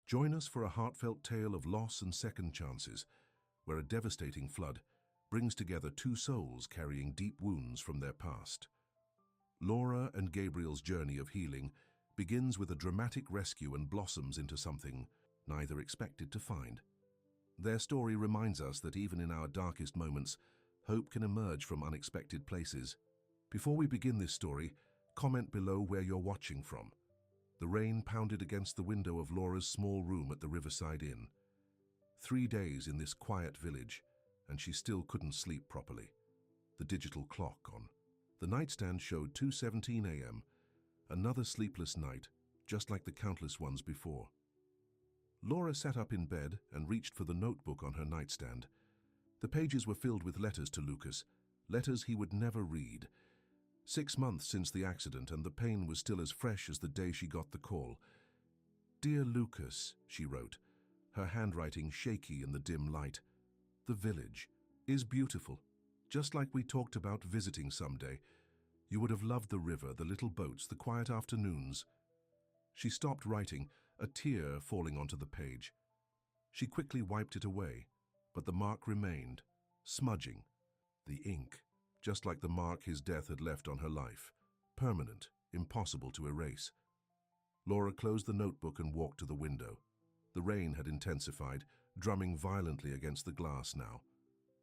Join us for a heartfelt tale of loss and second chances, where a devastating flood brings together two souls carrying deep wounds from their past. Laura and Gabriel's journey of healing begins with a dramatic rescue and blossoms into something neither expected to find. Their story reminds us that even in our darkest moments, hope can emerge from unexpected places. Before we begin this story, comment below where you're watching from. The rain pounded against the window of Laura's small room at the Riverside Inn. 3 days in this quiet village, and she still couldn't sleep properly. The digital clock on the nightstand showed 2:17 a.m., another sleepless night, just like the countless ones before. Laura sat up in bed and reached for the notebook on her nightstand. The pages were filled with letters to Lucas, letters he would never read. 6 months since the accident, and the pain was still as fresh as the day she got the call. "Dear Lucas," she wrote, her handwriting shaky in the dim light. "The village is beautiful, just like we talked about visiting someday. You would have loved the river, the little boats, the quiet afternoons." She stopped writing, a tear falling onto the page. She quickly wiped it away, but the mark remained, smudging. The ink, just like the mark his death had left on her life, permanent, impossible to erase. Laura closed the notebook and walked to the window. The rain had intensified, drumming violently against the glass now.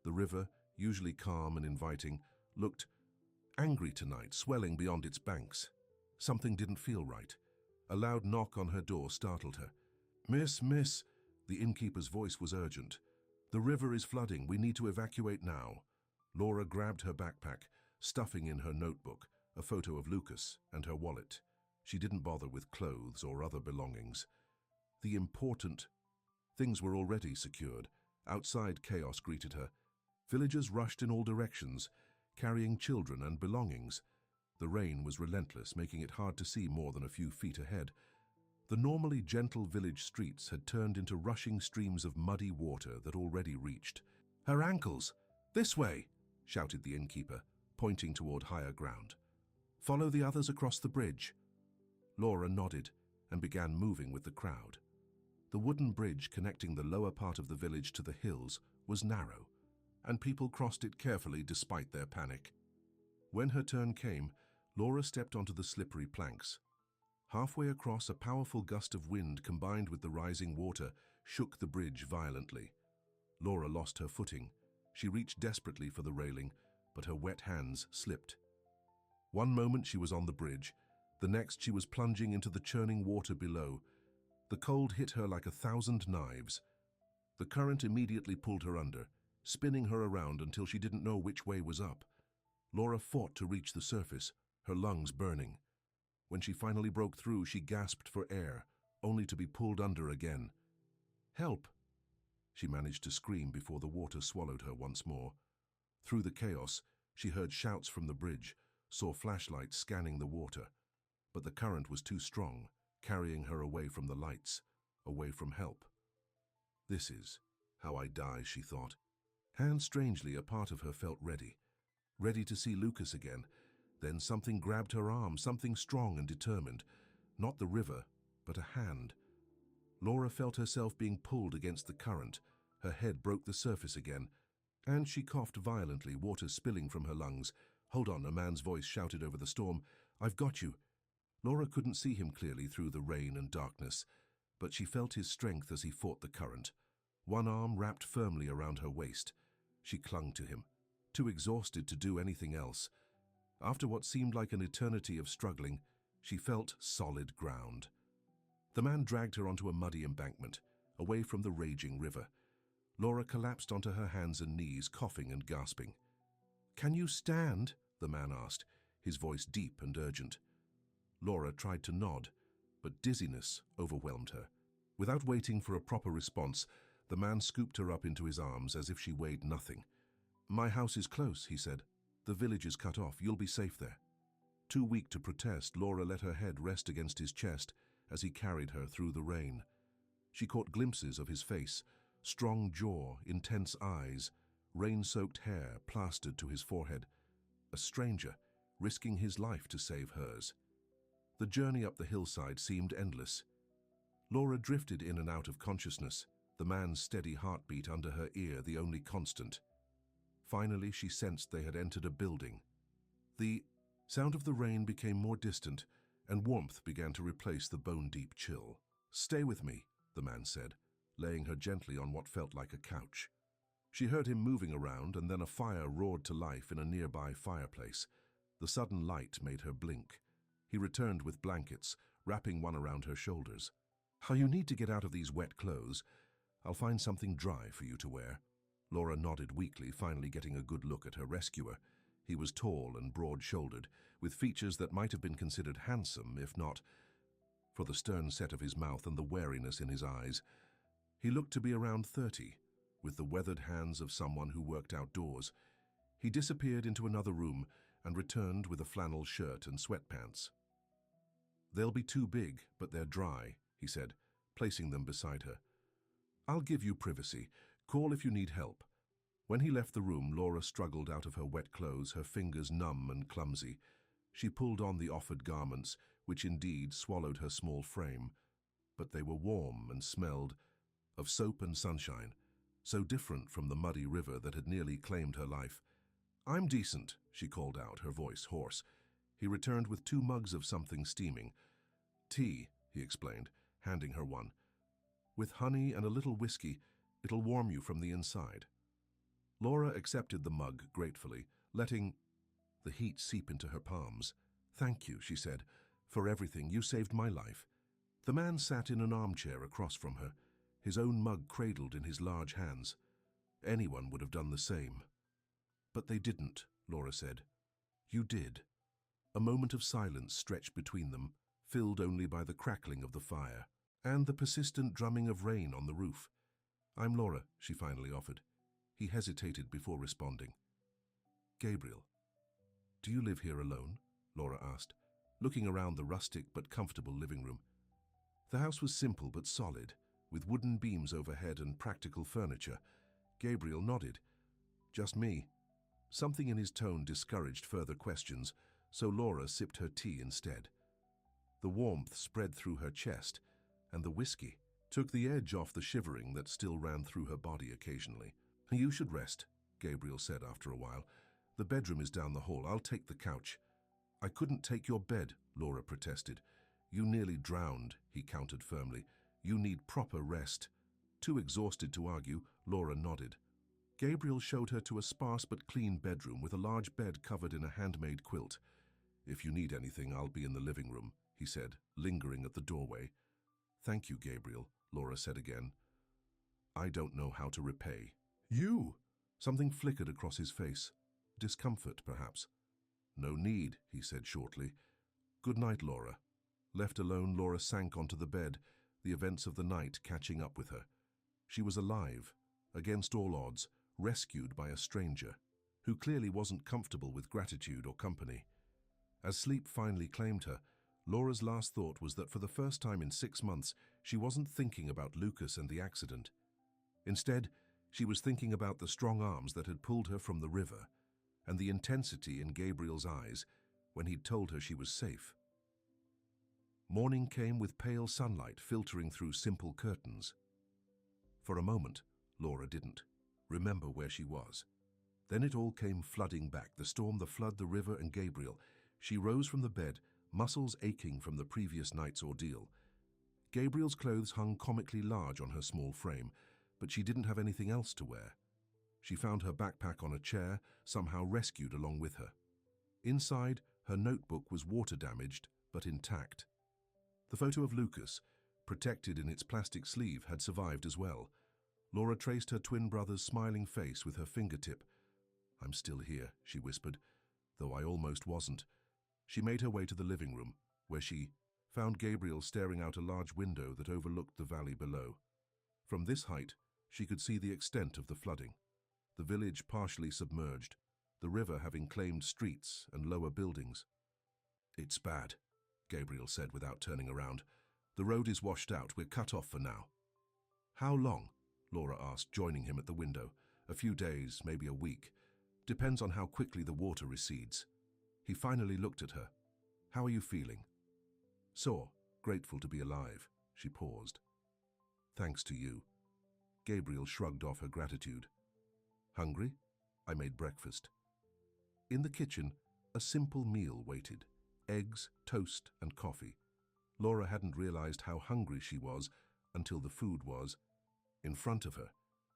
The river, usually calm and inviting, looked angry tonight, swelling beyond its banks. Something didn't feel right. A loud knock on her door startled her. Miss, the innkeeper's voice was urgent. "The river is flooding. We need to evacuate now." Laura grabbed her backpack, stuffing in her notebook, a photo of Lucas, and her wallet. She didn't bother with clothes or other belongings. The important things were already secured. Outside, chaos greeted her. Villagers rushed in all directions, carrying children and belongings. The rain was relentless, making it hard to see more than a few feet ahead. The normally gentle village streets had turned into rushing streams of muddy water that already reached her ankles. "This way!" shouted the innkeeper, pointing toward higher ground. "Follow the others across the bridge." Laura nodded and began moving with the crowd. The wooden bridge connecting the lower part of the village to the hills was narrow, and people crossed it carefully despite their panic. When her turn came, Laura stepped onto the slippery planks. Halfway across, a powerful gust of wind combined with the rising water shook the bridge violently. Laura lost her footing. She reached desperately for the railing, but her wet hands slipped. One moment she was on the bridge, the next she was plunging into the churning water below. The cold hit her like 1,000 knives. The current immediately pulled her under, spinning her around until she didn't know which way was up. Laura fought to reach the surface, her lungs burning. When she finally broke through, she gasped for air, only to be pulled under again. "Help!" She managed to scream before the water swallowed her once more. Through the chaos, she heard shouts from the bridge, saw flashlights scanning the water. But the current was too strong, carrying her away from the lights, away from help. "This is how I die," she thought. And strangely, a part of her felt ready to see Lucas again. Then something grabbed her arm, something strong and determined. Not the river, but a hand. Laura felt herself being pulled against the current. Her head broke the surface again, and she coughed violently, water spilling from her lungs. "Hold on," a man's voice shouted over the storm. "I've got you." Laura couldn't see him clearly through the rain and darkness, but she felt his strength as he fought the current. One arm wrapped firmly around her waist. She clung to him, too exhausted to do anything else. After what seemed like an eternity of struggling, she felt solid ground. The man dragged her onto a muddy embankment, away from the raging river. Laura collapsed onto her hands and knees, coughing and gasping. "Can you stand?" the man asked, his voice deep and urgent. Laura tried to nod, but dizziness overwhelmed her. Without waiting for a proper response, the man scooped her up into his arms as if she weighed nothing. "My house is close," he said. "The village is cut off. You'll be safe there." Too weak to protest, Laura let her head rest against his chest as he carried her through the rain. She caught glimpses of his face, strong jaw, intense eyes, rain-soaked hair plastered to his forehead. A stranger, risking his life to save hers. The journey up the hillside seemed endless. Laura drifted in and out of consciousness, the man's steady heartbeat under her ear the only constant. Finally, she sensed they had entered a building. The sound of the rain became more distant, and warmth began to replace the bone-deep chill. "Stay with me," the man said, laying her gently on what felt like a couch. She heard him moving around, and then a fire roared to life in a nearby fireplace. The sudden light made her blink. He returned with blankets, wrapping one around her shoulders. "Oh, you need to get out of these wet clothes. I'll find something dry for you to wear." Laura nodded weakly, finally getting a good look at her rescuer. He was tall and broad-shouldered, with features that might have been considered handsome, if not for the stern set of his mouth and the wariness in his eyes. He looked to be around 30, with the weathered hands of someone who worked outdoors. He disappeared into another room and returned with a flannel shirt and sweatpants. "They'll be too big, but they're dry," he said, placing them beside her. "I'll give you privacy. Call if you need help." When he left the room, Laura struggled out of her wet clothes, her fingers numb and clumsy. She pulled on the offered garments, which indeed swallowed her small frame, but they were warm and smelled of soap and sunshine, so different from the muddy river that had nearly claimed her life. "I'm decent," she called out, her voice hoarse. He returned with 2 mugs of something steaming. "Tea," he explained, handing her one. "With honey and a little whiskey, it'll warm you from the inside." Laura accepted the mug gratefully, letting the heat seep into her palms. "Thank you," she said, "for everything. You saved my life." The man sat in an armchair across from her, his own mug cradled in his large hands. Anyone would have done the same. "But they didn't," Laura said. "You did." A moment of silence stretched between them, filled only by the crackling of the fire and the persistent drumming of rain on the roof. "I'm Laura," she finally offered. He hesitated before responding. "Gabriel, do you live here alone?" Laura asked, looking around the rustic but comfortable living room. The house was simple but solid, with wooden beams overhead and practical furniture. Gabriel nodded. "Just me." Something in his tone discouraged further questions, so Laura sipped her tea instead. The warmth spread through her chest, and the whiskey took the edge off the shivering that still ran through her body occasionally. "You should rest," Gabriel said after a while. "The bedroom is down the hall. I'll take the couch." "I couldn't take your bed," Laura protested. "You nearly drowned," he countered firmly. "You need proper rest." Too exhausted to argue, Laura nodded. Gabriel showed her to a sparse but clean bedroom with a large bed covered in a handmade quilt. "If you need anything, I'll be in the living room," he said, lingering at the doorway. "Thank you, Gabriel," Laura said again. "I don't know how to repay." "You!" Something flickered across his face. Discomfort, perhaps. "No need," he said shortly. "Good night, Laura." Left alone, Laura sank onto the bed, the events of the night catching up with her. She was alive, against all odds, rescued by a stranger, who clearly wasn't comfortable with gratitude or company. As sleep finally claimed her, Laura's last thought was that for the first time in 6 months, she wasn't thinking about Lucas and the accident. Instead, she was thinking about the strong arms that had pulled her from the river, and the intensity in Gabriel's eyes when he'd told her she was safe. Morning came with pale sunlight filtering through simple curtains. For a moment, Laura didn't remember where she was. Then it all came flooding back, the storm, the flood, the river, and Gabriel. She rose from the bed, muscles aching from the previous night's ordeal. Gabriel's clothes hung comically large on her small frame, but she didn't have anything else to wear. She found her backpack on a chair, somehow rescued along with her. Inside, her notebook was water-damaged, but intact. The photo of Lucas, protected in its plastic sleeve, had survived as well. Laura traced her twin brother's smiling face with her fingertip. "I'm still here," she whispered, "though I almost wasn't." She made her way to the living room, where she found Gabriel staring out a large window that overlooked the valley below. From this height, she could see the extent of the flooding. The village partially submerged, the river having claimed streets and lower buildings. "It's bad," Gabriel said without turning around. "The road is washed out. We're cut off for now." "How long?" Laura asked, joining him at the window. "A few days, maybe a week. Depends on how quickly the water recedes." He finally looked at her. "How are you feeling?" "Sore, grateful to be alive," She paused. Thanks to you. Gabriel shrugged off her gratitude. Hungry? I made breakfast. In the kitchen, a simple meal waited. Eggs, toast, and coffee. Laura hadn't realized how hungry she was until the food was in front of her.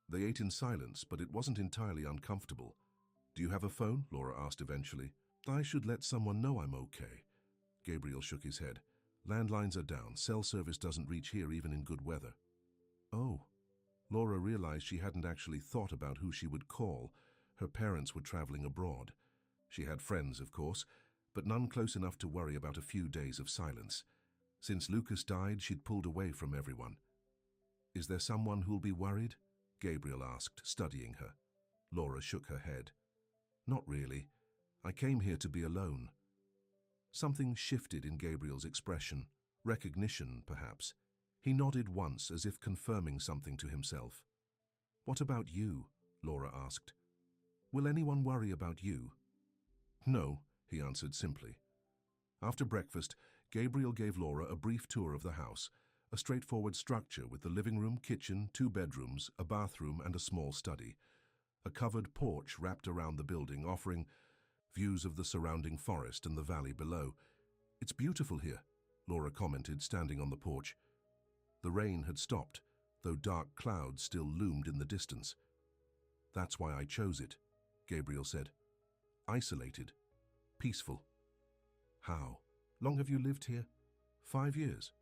They ate in silence, but it wasn't entirely uncomfortable. Do you have a phone? Laura asked eventually. I should let someone know I'm okay. Gabriel shook his head. Landlines are down. Cell service doesn't reach here even in good weather. Oh. Laura realized she hadn't actually thought about who she would call. Her parents were traveling abroad. She had friends, of course, but none close enough to worry about a few days of silence. Since Lucas died, she'd pulled away from everyone. Is there someone who'll be worried? Gabriel asked, studying her. Laura shook her head. Not really. I came here to be alone. Something shifted in Gabriel's expression. Recognition, perhaps. He nodded once, as if confirming something to himself. What about you? Laura asked. Will anyone worry about you? No, he answered simply. After breakfast, Gabriel gave Laura a brief tour of the house, a straightforward structure with the living room, kitchen, 2 bedrooms, a bathroom, and a small study. A covered porch wrapped around the building, offering views of the surrounding forest and the valley below. It's beautiful here, Laura commented, standing on the porch. The rain had stopped, though dark clouds still loomed in the distance. That's why I chose it, Gabriel said. Isolated. Peaceful. How? Long have you lived here? 5 years.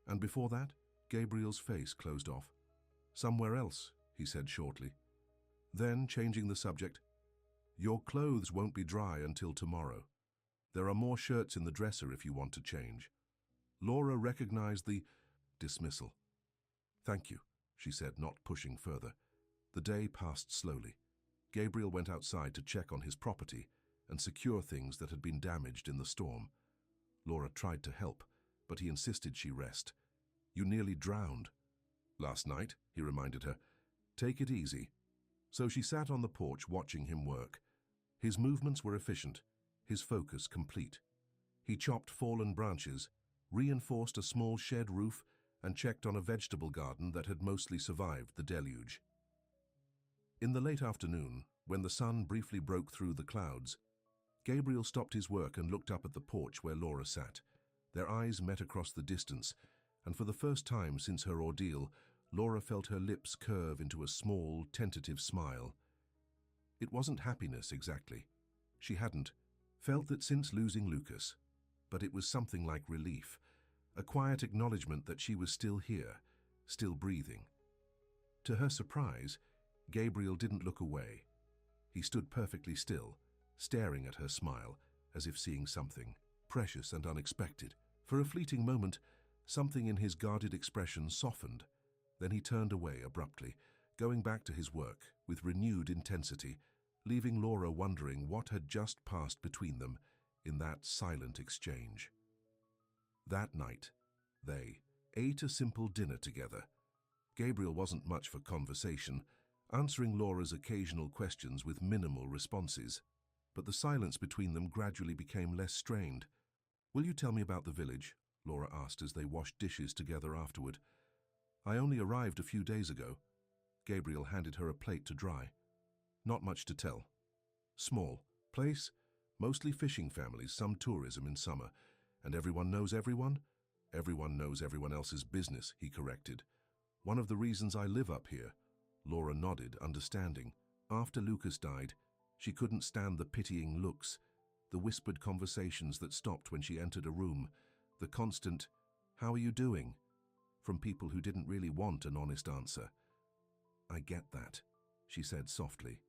And before that? Gabriel's face closed off. Somewhere else, he said shortly. Then, changing the subject, your clothes won't be dry until tomorrow. There are more shirts in the dresser if you want to change. Laura recognized the dismissal. Thank you, she said, not pushing further. The day passed slowly. Gabriel went outside to check on his property and secure things that had been damaged in the storm. Laura tried to help, but he insisted she rest. You nearly drowned. Last night, he reminded her. Take it easy. So she sat on the porch watching him work. His movements were efficient, his focus complete. He chopped fallen branches, reinforced a small shed roof, and checked on a vegetable garden that had mostly survived the deluge. In the late afternoon, when the sun briefly broke through the clouds, Gabriel stopped his work and looked up at the porch where Laura sat. Their eyes met across the distance, and for the first time since her ordeal, Laura felt her lips curve into a small, tentative smile. It wasn't happiness exactly. She hadn't felt that since losing Lucas, but it was something like relief, a quiet acknowledgement that she was still here, still breathing. To her surprise, Gabriel didn't look away. He stood perfectly still, staring at her smile, as if seeing something precious and unexpected. For a fleeting moment, something in his guarded expression softened. Then he turned away abruptly, going back to his work with renewed intensity, leaving Laura wondering what had just passed between them in that silent exchange. That night, they ate a simple dinner together. Gabriel wasn't much for conversation, answering Laura's occasional questions with minimal responses, but the silence between them gradually became less strained. Will you tell me about the village? Laura asked as they washed dishes together afterward. I only arrived a few days ago. Gabriel handed her a plate to dry. Not much to tell. Small place, mostly fishing families, some tourism in summer. And everyone knows everyone? Everyone knows everyone else's business, he corrected. One of the reasons I live up here. Laura nodded, understanding. After Lucas died, she couldn't stand the pitying looks, the whispered conversations that stopped when she entered a room, the constant, "How are you doing?" from people who didn't really want an honest answer. I get that, she said softly.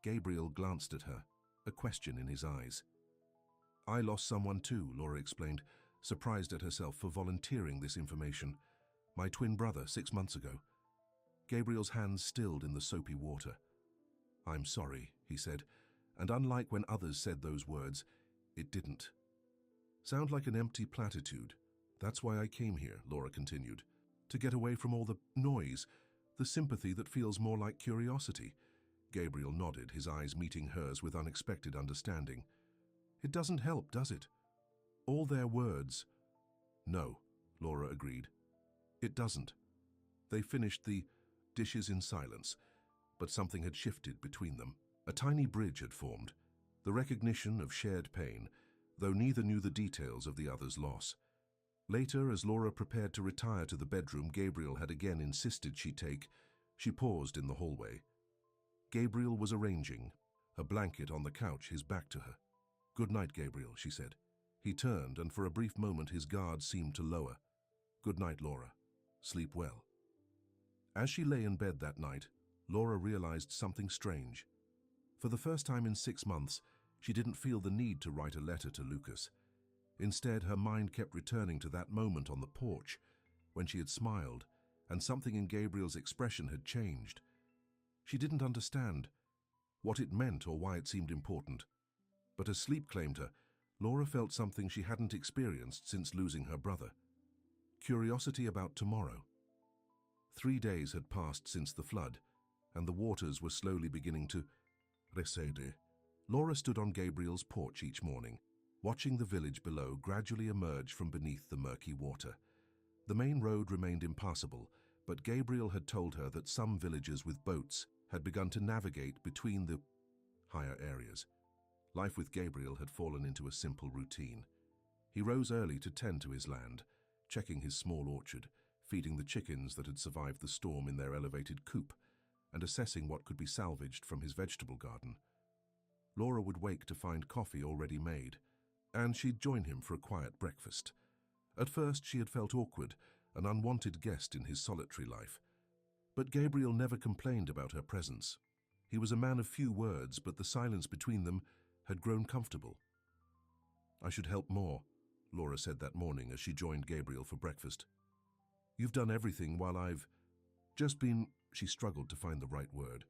Gabriel glanced at her, a question in his eyes. I lost someone too, Laura explained, surprised at herself for volunteering this information. My twin brother, 6 months ago. Gabriel's hands stilled in the soapy water. I'm sorry, he said, and unlike when others said those words, it didn't. Sound like an empty platitude. That's why I came here, Laura continued. To get away from all the noise, the sympathy that feels more like curiosity. Gabriel nodded, his eyes meeting hers with unexpected understanding. It doesn't help, does it? All their words. No, Laura agreed. It doesn't. They finished the dishes in silence, but something had shifted between them. A tiny bridge had formed, the recognition of shared pain, though neither knew the details of the other's loss. Later, as Laura prepared to retire to the bedroom Gabriel had again insisted she take, she paused in the hallway. Gabriel was arranging, a blanket on the couch, his back to her. "Good night, Gabriel," she said. He turned, and for a brief moment his guard seemed to lower. "Good night, Laura. Sleep well." As she lay in bed that night, Laura realized something strange. For the first time in 6 months, she didn't feel the need to write a letter to Lucas. Instead, her mind kept returning to that moment on the porch, when she had smiled, and something in Gabriel's expression had changed. She didn't understand what it meant or why it seemed important. But as sleep claimed her, Laura felt something she hadn't experienced since losing her brother. Curiosity about tomorrow. 3 days had passed since the flood, and the waters were slowly beginning to recede. Laura stood on Gabriel's porch each morning, watching the village below gradually emerge from beneath the murky water. The main road remained impassable, but Gabriel had told her that some villagers with boats had begun to navigate between the higher areas. Life with Gabriel had fallen into a simple routine. He rose early to tend to his land, checking his small orchard, feeding the chickens that had survived the storm in their elevated coop, and assessing what could be salvaged from his vegetable garden. Laura would wake to find coffee already made, and she'd join him for a quiet breakfast. At first she had felt awkward, an unwanted guest in his solitary life. But Gabriel never complained about her presence. He was a man of few words, but the silence between them had grown comfortable. "I should help more," Laura said that morning as she joined Gabriel for breakfast. "You've done everything while I've just been—" She struggled to find the right word.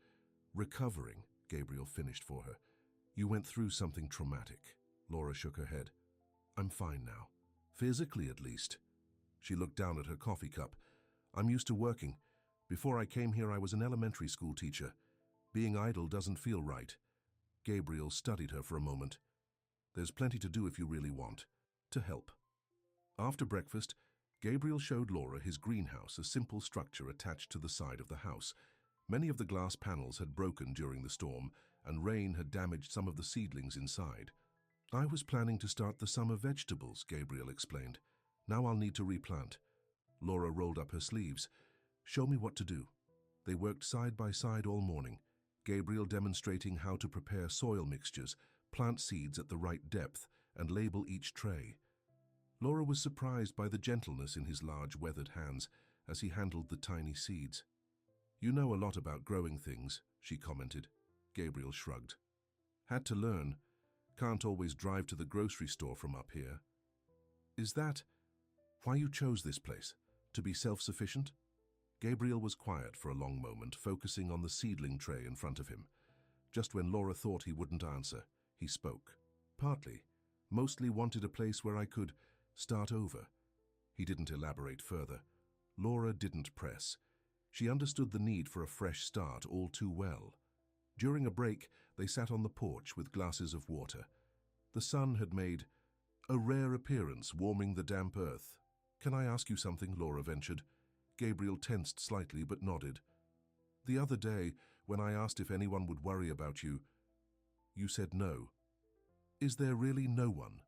"Recovering," Gabriel finished for her. "You went through something traumatic." Laura shook her head. "I'm fine now. Physically, at least." She looked down at her coffee cup. "I'm used to working. Before I came here, I was an elementary school teacher. Being idle doesn't feel right." Gabriel studied her for a moment. "There's plenty to do if you really want to help." After breakfast, Gabriel showed Laura his greenhouse, a simple structure attached to the side of the house. Many of the glass panels had broken during the storm, and rain had damaged some of the seedlings inside. "I was planning to start the summer vegetables," Gabriel explained. "Now I'll need to replant." Laura rolled up her sleeves. "Show me what to do." They worked side by side all morning, Gabriel demonstrating how to prepare soil mixtures, plant seeds at the right depth, and label each tray. Laura was surprised by the gentleness in his large, weathered hands as he handled the tiny seeds. "You know a lot about growing things," she commented. Gabriel shrugged. "Had to learn. Can't always drive to the grocery store from up here." "Is that why you chose this place? To be self-sufficient?" Gabriel was quiet for a long moment, focusing on the seedling tray in front of him. Just when Laura thought he wouldn't answer, he spoke. "Partly. Mostly wanted a place where I could start over." He didn't elaborate further. Laura didn't press. She understood the need for a fresh start all too well. During a break, they sat on the porch with glasses of water. The sun had made a rare appearance, warming the damp earth. "Can I ask you something?" Laura ventured. Gabriel tensed slightly but nodded. "The other day, when I asked if anyone would worry about you, you said no. Is there really no one?"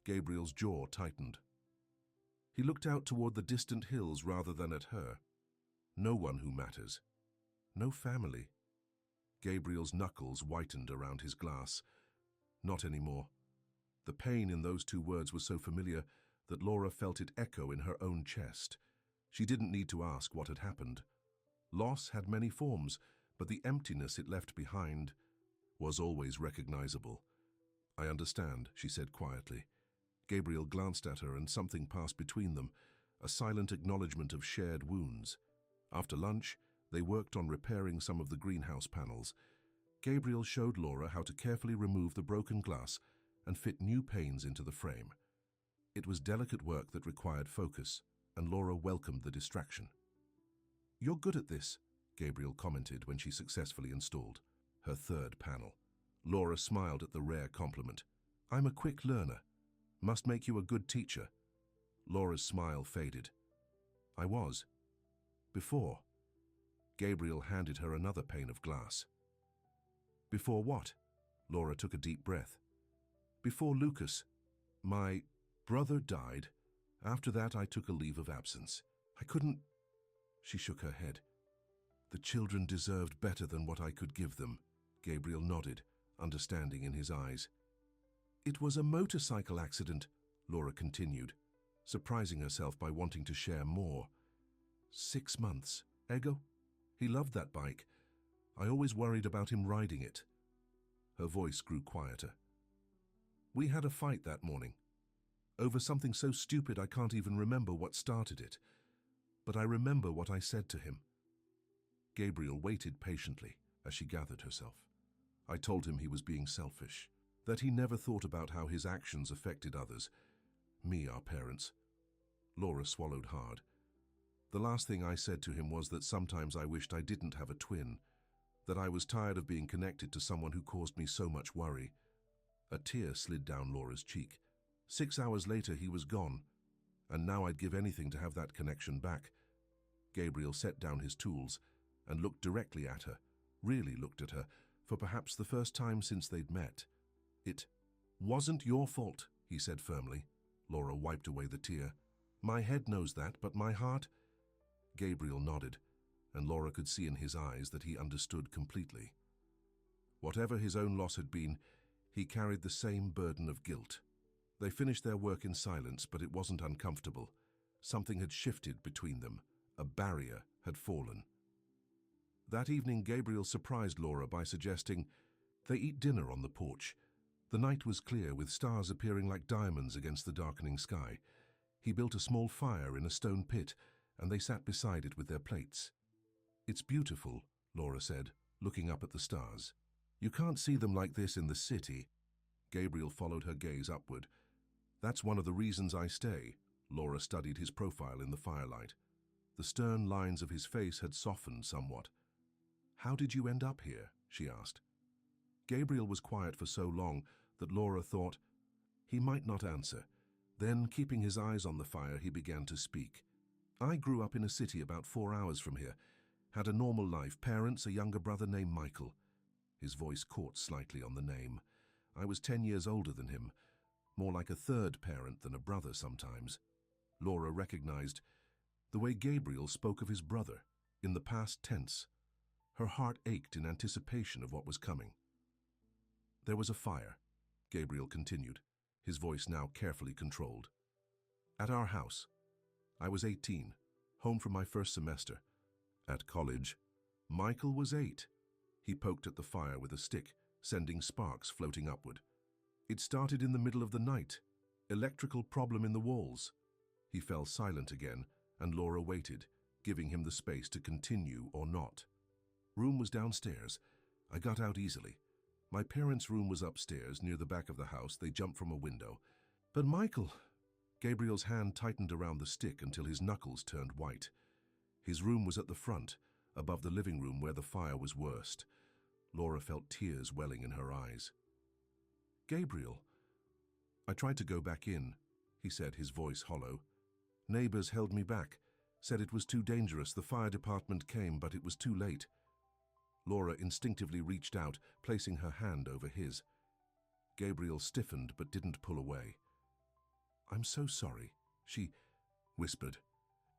Gabriel's jaw tightened. He looked out toward the distant hills rather than at her. "No one who matters. No family." Gabriel's knuckles whitened around his glass. Not anymore. The pain in those 2 words was so familiar that Laura felt it echo in her own chest. She didn't need to ask what had happened. Loss had many forms, but the emptiness it left behind was always recognizable. "I understand," she said quietly. Gabriel glanced at her and something passed between them, a silent acknowledgement of shared wounds. After lunch, they worked on repairing some of the greenhouse panels. Gabriel showed Laura how to carefully remove the broken glass and fit new panes into the frame. It was delicate work that required focus, and Laura welcomed the distraction. "You're good at this," Gabriel commented when she successfully installed her 3rd panel. Laura smiled at the rare compliment. "I'm a quick learner. Must make you a good teacher." Laura's smile faded. I was. Before. Gabriel handed her another pane of glass. Before what? Laura took a deep breath. Before Lucas. My brother died. After that, I took a leave of absence. I couldn't... She shook her head. The children deserved better than what I could give them. Gabriel nodded, understanding in his eyes. It was a motorcycle accident, Laura continued, surprising herself by wanting to share more. 6 months. Ego? He loved that bike. I always worried about him riding it. Her voice grew quieter. We had a fight that morning. Over something so stupid I can't even remember what started it. But I remember what I said to him. Gabriel waited patiently as she gathered herself. I told him he was being selfish, that he never thought about how his actions affected others. Me, our parents. Laura swallowed hard. The last thing I said to him was that sometimes I wished I didn't have a twin, that I was tired of being connected to someone who caused me so much worry. A tear slid down Laura's cheek. 6 hours later, he was gone, and now I'd give anything to have that connection back. Gabriel set down his tools and looked directly at her, really looked at her, for perhaps the first time since they'd met. It wasn't your fault, he said firmly. Laura wiped away the tear. My head knows that, but my heart... Gabriel nodded, and Laura could see in his eyes that he understood completely. Whatever his own loss had been, he carried the same burden of guilt. They finished their work in silence, but it wasn't uncomfortable. Something had shifted between them. A barrier had fallen. That evening, Gabriel surprised Laura by suggesting they eat dinner on the porch. The night was clear, with stars appearing like diamonds against the darkening sky. He built a small fire in a stone pit, and they sat beside it with their plates. It's beautiful, Laura said, looking up at the stars. You can't see them like this in the city. Gabriel followed her gaze upward. That's one of the reasons I stay. Laura studied his profile in the firelight. The stern lines of his face had softened somewhat. How did you end up here? She asked. Gabriel was quiet for so long that Laura thought he might not answer. Then, keeping his eyes on the fire, he began to speak. I grew up in a city about 4 hours from here. Had a normal life, parents, a younger brother named Michael. His voice caught slightly on the name. I was 10 years older than him, more like a third parent than a brother sometimes. Laura recognized the way Gabriel spoke of his brother, in the past tense. Her heart ached in anticipation of what was coming. There was a fire, Gabriel continued, his voice now carefully controlled. At our house. I was 18, home from my first semester. At college, Michael was 8. He poked at the fire with a stick, sending sparks floating upward. It started in the middle of the night. Electrical problem in the walls. He fell silent again, and Laura waited, giving him the space to continue or not. Room was downstairs. I got out easily. My parents' room was upstairs, near the back of the house. They jumped from a window. But Michael... Gabriel's hand tightened around the stick until his knuckles turned white. His room was at the front, above the living room where the fire was worst. Laura felt tears welling in her eyes. Gabriel. I tried to go back in, he said, his voice hollow. Neighbors held me back, said it was too dangerous. The fire department came, but it was too late. Laura instinctively reached out, placing her hand over his. Gabriel stiffened but didn't pull away. I'm so sorry, she whispered.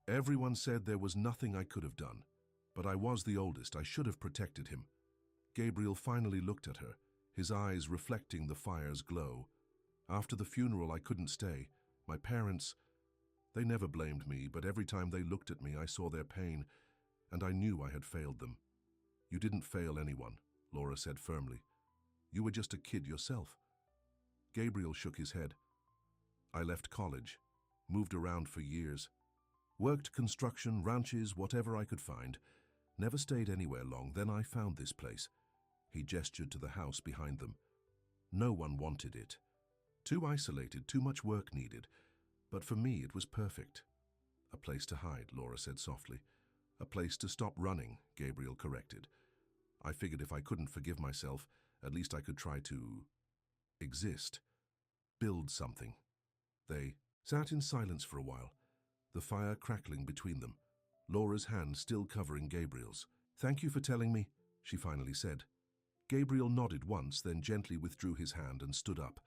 Everyone said there was nothing I could have done, but I was the oldest. I should have protected him. Gabriel finally looked at her, his eyes reflecting the fire's glow. After the funeral, I couldn't stay. My parents, they never blamed me, but every time they looked at me, I saw their pain, and I knew I had failed them. You didn't fail anyone, Laura said firmly. You were just a kid yourself. Gabriel shook his head. I left college, moved around for years, worked construction, ranches, whatever I could find, never stayed anywhere long. Then I found this place. He gestured to the house behind them. No one wanted it. Too isolated, too much work needed. But for me, it was perfect. A place to hide, Laura said softly. A place to stop running, Gabriel corrected. I figured if I couldn't forgive myself, at least I could try to exist, build something. They sat in silence for a while, the fire crackling between them, Laura's hand still covering Gabriel's. "Thank you for telling me," she finally said. Gabriel nodded once, then gently withdrew his hand and stood up.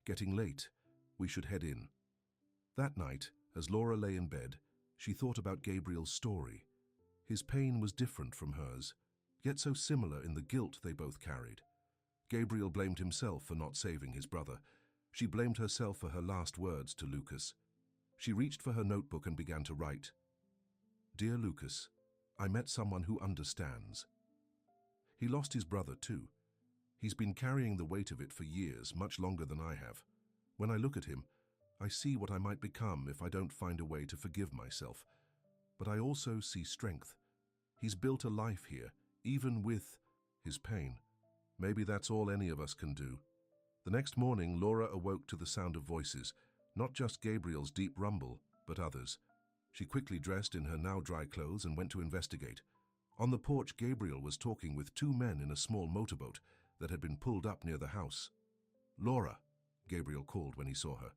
"Getting late. We should head in." That night, as Laura lay in bed, she thought about Gabriel's story. His pain was different from hers, yet so similar in the guilt they both carried. Gabriel blamed himself for not saving his brother. She blamed herself for her last words to Lucas. She reached for her notebook and began to write. "Dear Lucas, I met someone who understands." He lost his brother too. He's been carrying the weight of it for years, much longer than I have. When I look at him, I see what I might become if I don't find a way to forgive myself. But I also see strength. He's built a life here, even with his pain. Maybe that's all any of us can do. The next morning, Laura awoke to the sound of voices, not just Gabriel's deep rumble, but others. She quickly dressed in her now dry clothes and went to investigate. On the porch, Gabriel was talking with two men in a small motorboat that had been pulled up near the house. "Laura," Gabriel called when he saw her.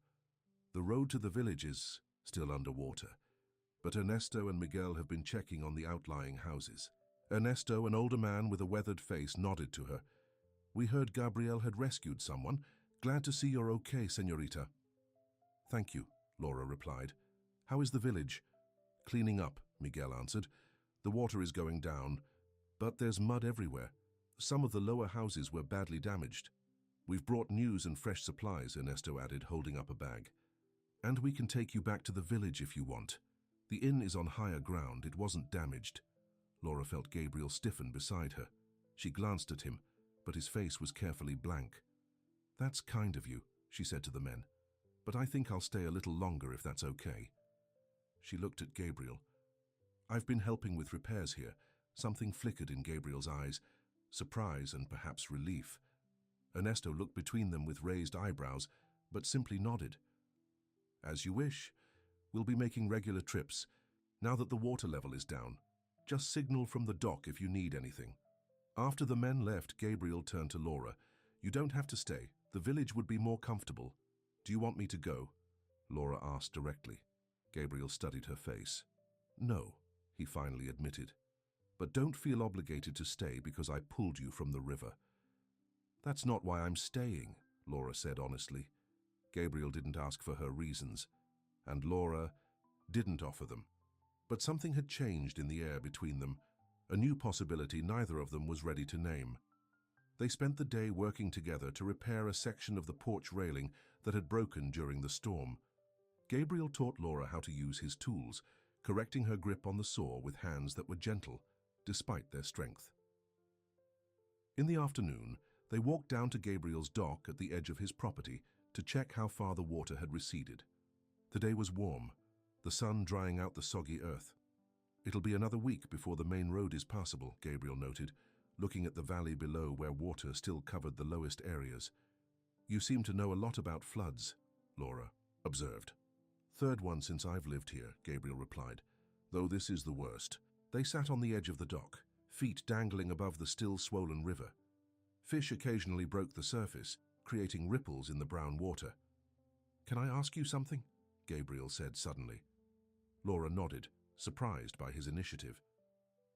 "The road to the village is still underwater, but Ernesto and Miguel have been checking on the outlying houses." Ernesto, an older man with a weathered face, nodded to her. "We heard Gabriel had rescued someone. Glad to see you're okay, señorita." "Thank you," Laura replied. "How is the village?" "Cleaning up," Miguel answered. "The water is going down, but there's mud everywhere. Some of the lower houses were badly damaged." "We've brought news and fresh supplies," Ernesto added, holding up a bag. "And we can take you back to the village if you want. The inn is on higher ground. It wasn't damaged." Laura felt Gabriel stiffen beside her. She glanced at him, but his face was carefully blank. "That's kind of you," she said to the men. "But I think I'll stay a little longer if that's okay." She looked at Gabriel. "I've been helping with repairs here." Something flickered in Gabriel's eyes, surprise and perhaps relief. Ernesto looked between them with raised eyebrows, but simply nodded. "As you wish. We'll be making regular trips. Now that the water level is down, just signal from the dock if you need anything." After the men left, Gabriel turned to Laura. "You don't have to stay. The village would be more comfortable. Do you want me to go?" Laura asked directly. Gabriel studied her face. "No," he finally admitted. "But don't feel obligated to stay because I pulled you from the river." "That's not why I'm staying," Laura said honestly. Gabriel didn't ask for her reasons, and Laura didn't offer them. But something had changed in the air between them, a new possibility neither of them was ready to name. They spent the day working together to repair a section of the porch railing that had broken during the storm. Gabriel taught Laura how to use his tools, correcting her grip on the saw with hands that were gentle, despite their strength. In the afternoon, they walked down to Gabriel's dock at the edge of his property to check how far the water had receded. The day was warm, the sun drying out the soggy earth. "It'll be another week before the main road is passable," Gabriel noted, looking at the valley below where water still covered the lowest areas. "You seem to know a lot about floods," Laura observed. "Third one since I've lived here," Gabriel replied, "though this is the worst." They sat on the edge of the dock, feet dangling above the still swollen river. Fish occasionally broke the surface, creating ripples in the brown water. "Can I ask you something?" Gabriel said suddenly. Laura nodded, surprised by his initiative.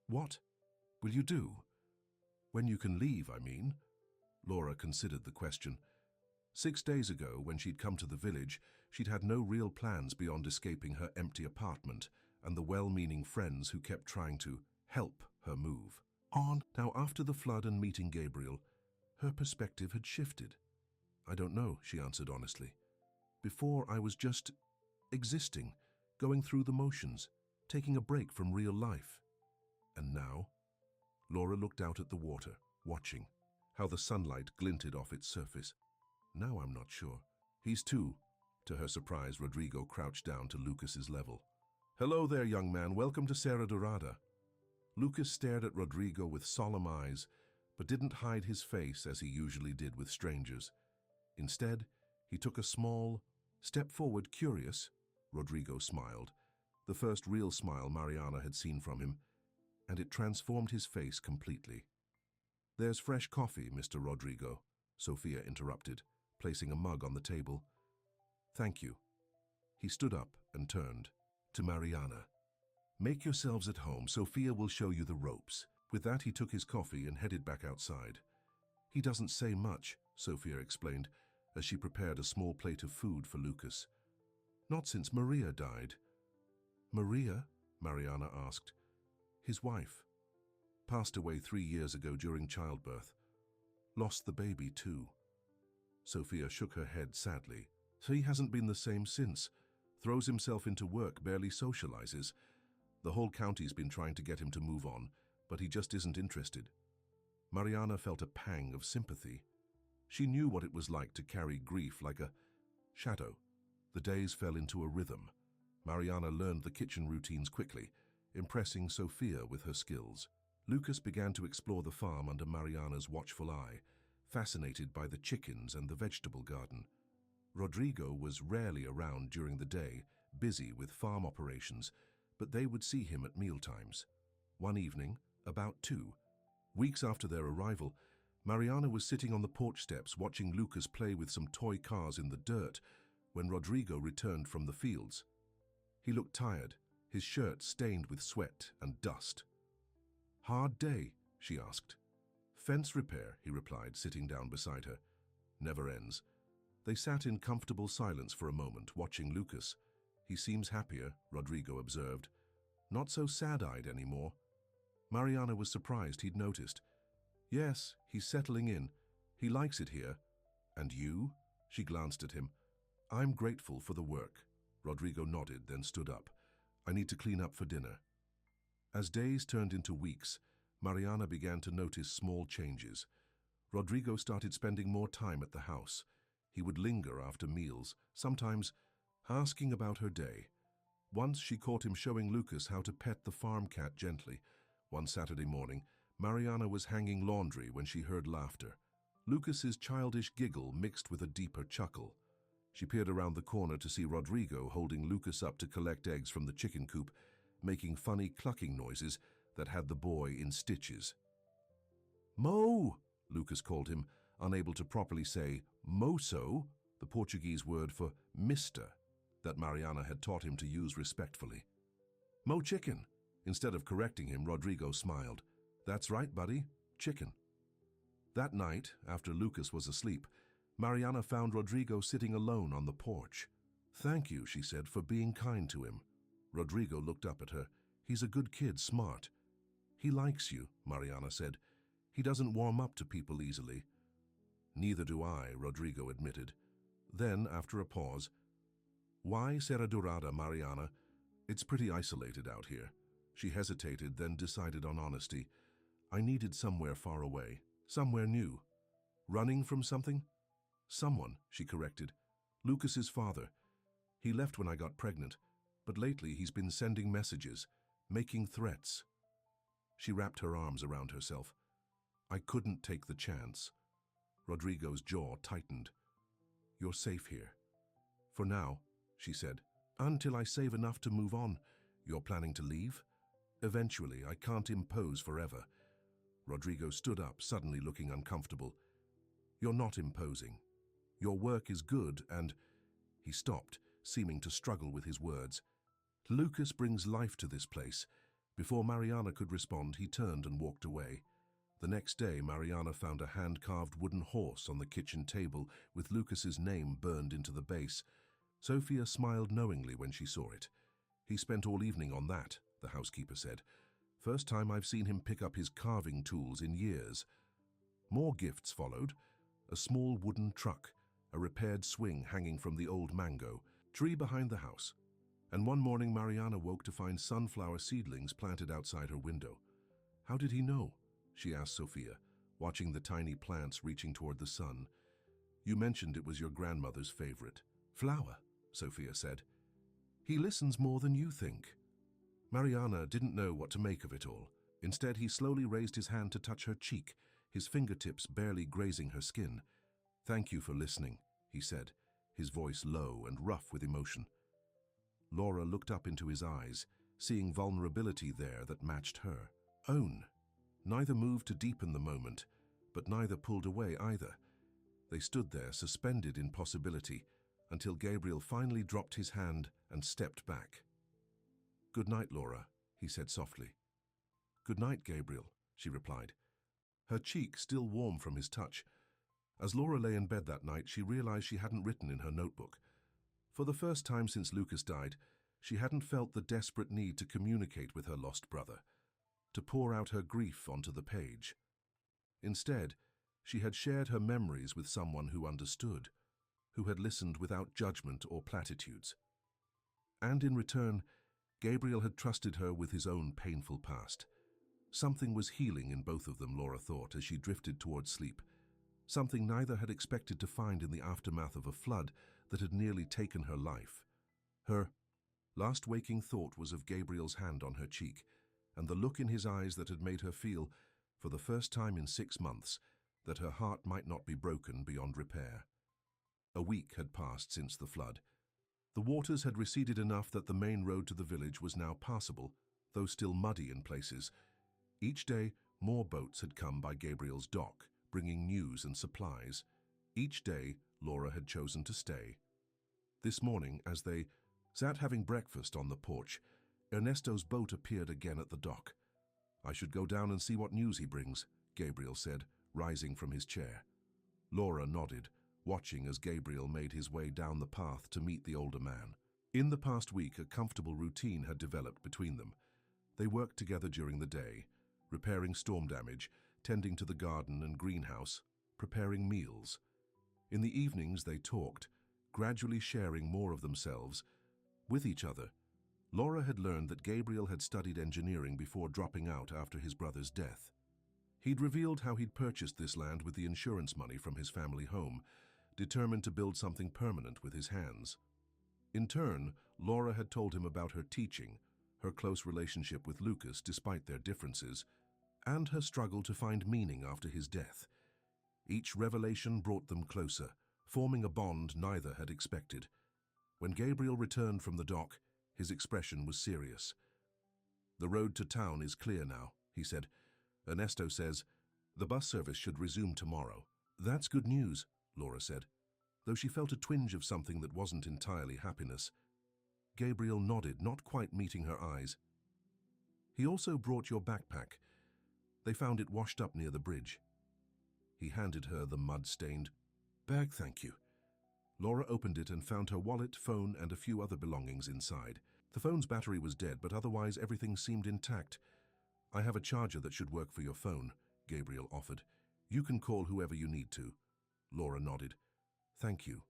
"What will you do?" "When you can leave, I mean." Laura considered the question. 6 days ago, when she'd come to the village, she'd had no real plans beyond escaping her empty apartment and the well-meaning friends who kept trying to help her move on. Now, after the flood and meeting Gabriel, her perspective had shifted. "I don't know," she answered honestly. "Before, I was just existing, going through the motions, taking a break from real life. And now?" Laura looked out at the water, watching how the sunlight glinted off its surface. "Now I'm not sure." "He's too." To her surprise, Rodrigo crouched down to Lucas's level. "Hello there, young man. Welcome to Serra Dorada." Lucas stared at Rodrigo with solemn eyes, but didn't hide his face as he usually did with strangers. Instead, he took a small step forward. "Curious?" Rodrigo smiled, the first real smile Mariana had seen from him, and it transformed his face completely. "There's fresh coffee, Mr. Rodrigo," Sophia interrupted, placing a mug on the table. "Thank you." He stood up and turned to Mariana. "Make yourselves at home. Sophia will show you the ropes." With that, he took his coffee and headed back outside. "He doesn't say much," Sophia explained, as she prepared a small plate of food for Lucas. "Not since Maria died." "Maria?" Mariana asked. "His wife. Passed away 3 years ago during childbirth. Lost the baby too." Sophia shook her head sadly. "So he hasn't been the same since. Throws himself into work, barely socializes. The whole county's been trying to get him to move on, but he just isn't interested." Mariana felt a pang of sympathy. She knew what it was like to carry grief like a shadow. The days fell into a rhythm. Mariana learned the kitchen routines quickly, impressing Sophia with her skills. Lucas began to explore the farm under Mariana's watchful eye, fascinated by the chickens and the vegetable garden. Rodrigo was rarely around during the day, busy with farm operations, but they would see him at mealtimes. One evening, about 2 weeks after their arrival, Mariana was sitting on the porch steps watching Lucas play with some toy cars in the dirt when Rodrigo returned from the fields. He looked tired, his shirt stained with sweat and dust. "Hard day?" she asked. "Fence repair," he replied, sitting down beside her. "Never ends." They sat in comfortable silence for a moment, watching Lucas. "He seems happier," Rodrigo observed. "Not so sad-eyed anymore." Mariana was surprised he'd noticed. "Yes, he's settling in. He likes it here." "And you?" She glanced at him. "I'm grateful for the work." Rodrigo nodded, then stood up. "I need to clean up for dinner." As days turned into weeks, Mariana began to notice small changes. Rodrigo started spending more time at the house. He would linger after meals, sometimes asking about her day. Once she caught him showing Lucas how to pet the farm cat gently. One Saturday morning, Mariana was hanging laundry when she heard laughter. Lucas's childish giggle mixed with a deeper chuckle. She peered around the corner to see Rodrigo holding Lucas up to collect eggs from the chicken coop, making funny clucking noises that had the boy in stitches. "Mo!" Lucas called him, unable to properly say moço, the Portuguese word for mister, that Mariana had taught him to use respectfully. "Mo chicken." Instead of correcting him, Rodrigo smiled. "That's right, buddy. Chicken." That night, after Lucas was asleep, Mariana found Rodrigo sitting alone on the porch. "Thank you," she said, "for being kind to him." Rodrigo looked up at her. "He's a good kid, smart." "He likes you," Mariana said. "He doesn't warm up to people easily." "Neither do I," Rodrigo admitted. Then, after a pause, "Why Serra Dourada, Mariana? It's pretty isolated out here." She hesitated, then decided on honesty. "I needed somewhere far away, somewhere new." "Running from something?" "Someone," she corrected. "Lucas's father. He left when I got pregnant, but lately he's been sending messages, making threats." She wrapped her arms around herself. "I couldn't take the chance." Rodrigo's jaw tightened. "You're safe here." "For now," she said. "Until I save enough to move on." "You're planning to leave?" "Eventually. I can't impose forever." Rodrigo stood up, suddenly looking uncomfortable. "You're not imposing. Your work is good and—" He stopped, seeming to struggle with his words. "Lucas brings life to this place." Before Mariana could respond, he turned and walked away. The next day, Mariana found a hand-carved wooden horse on the kitchen table with Lucas's name burned into the base. Sophia smiled knowingly when she saw it. "He spent all evening on that," the housekeeper said. "First time I've seen him pick up his carving tools in years." More gifts followed. A small wooden truck, a repaired swing hanging from the old mango tree behind the house. And one morning Mariana woke to find sunflower seedlings planted outside her window. "How did he know?" she asked Sophia, watching the tiny plants reaching toward the sun. "You mentioned it was your grandmother's favorite flower," Sophia said. "He listens more than you think." Mariana didn't know what to make of it all. Instead, he slowly raised his hand to touch her cheek, his fingertips barely grazing her skin. "Thank you for listening," he said, his voice low and rough with emotion. Laura looked up into his eyes, seeing vulnerability there that matched her own. Neither moved to deepen the moment, but neither pulled away either. They stood there, suspended in possibility, until Gabriel finally dropped his hand and stepped back. "Good night, Laura," he said softly. "Good night, Gabriel," she replied, her cheek still warm from his touch. As Laura lay in bed that night, she realized she hadn't written in her notebook. For the first time since Lucas died, she hadn't felt the desperate need to communicate with her lost brother, to pour out her grief onto the page. Instead, she had shared her memories with someone who understood, who had listened without judgment or platitudes. And in return, Gabriel had trusted her with his own painful past. Something was healing in both of them, Laura thought, as she drifted towards sleep. Something neither had expected to find in the aftermath of a flood that had nearly taken her life. Her last waking thought was of Gabriel's hand on her cheek, and the look in his eyes that had made her feel, for the first time in 6 months, that her heart might not be broken beyond repair. A week had passed since the flood. The waters had receded enough that the main road to the village was now passable, though still muddy in places. Each day, more boats had come by Gabriel's dock, bringing news and supplies. Each day, Laura had chosen to stay. This morning, as they sat having breakfast on the porch, Ernesto's boat appeared again at the dock. "I should go down and see what news he brings," Gabriel said, rising from his chair. Laura nodded, watching as Gabriel made his way down the path to meet the older man. In the past week, a comfortable routine had developed between them. They worked together during the day, repairing storm damage, tending to the garden and greenhouse, preparing meals. In the evenings, they talked, gradually sharing more of themselves with each other. Laura had learned that Gabriel had studied engineering before dropping out after his brother's death. He'd revealed how he'd purchased this land with the insurance money from his family home, determined to build something permanent with his hands. In turn, Laura had told him about her teaching, her close relationship with Lucas despite their differences, and her struggle to find meaning after his death. Each revelation brought them closer, forming a bond neither had expected. When Gabriel returned from the dock, his expression was serious. "The road to town is clear now," he said. "Ernesto says the bus service should resume tomorrow." "That's good news," Laura said, though she felt a twinge of something that wasn't entirely happiness. Gabriel nodded, not quite meeting her eyes. "He also brought your backpack. They found it washed up near the bridge." He handed her the mud-stained bag. "Thank you." Laura opened it and found her wallet, phone, and a few other belongings inside. The phone's battery was dead, but otherwise everything seemed intact. "I have a charger that should work for your phone," Gabriel offered. "You can call whoever you need to." Laura nodded. "Thank you."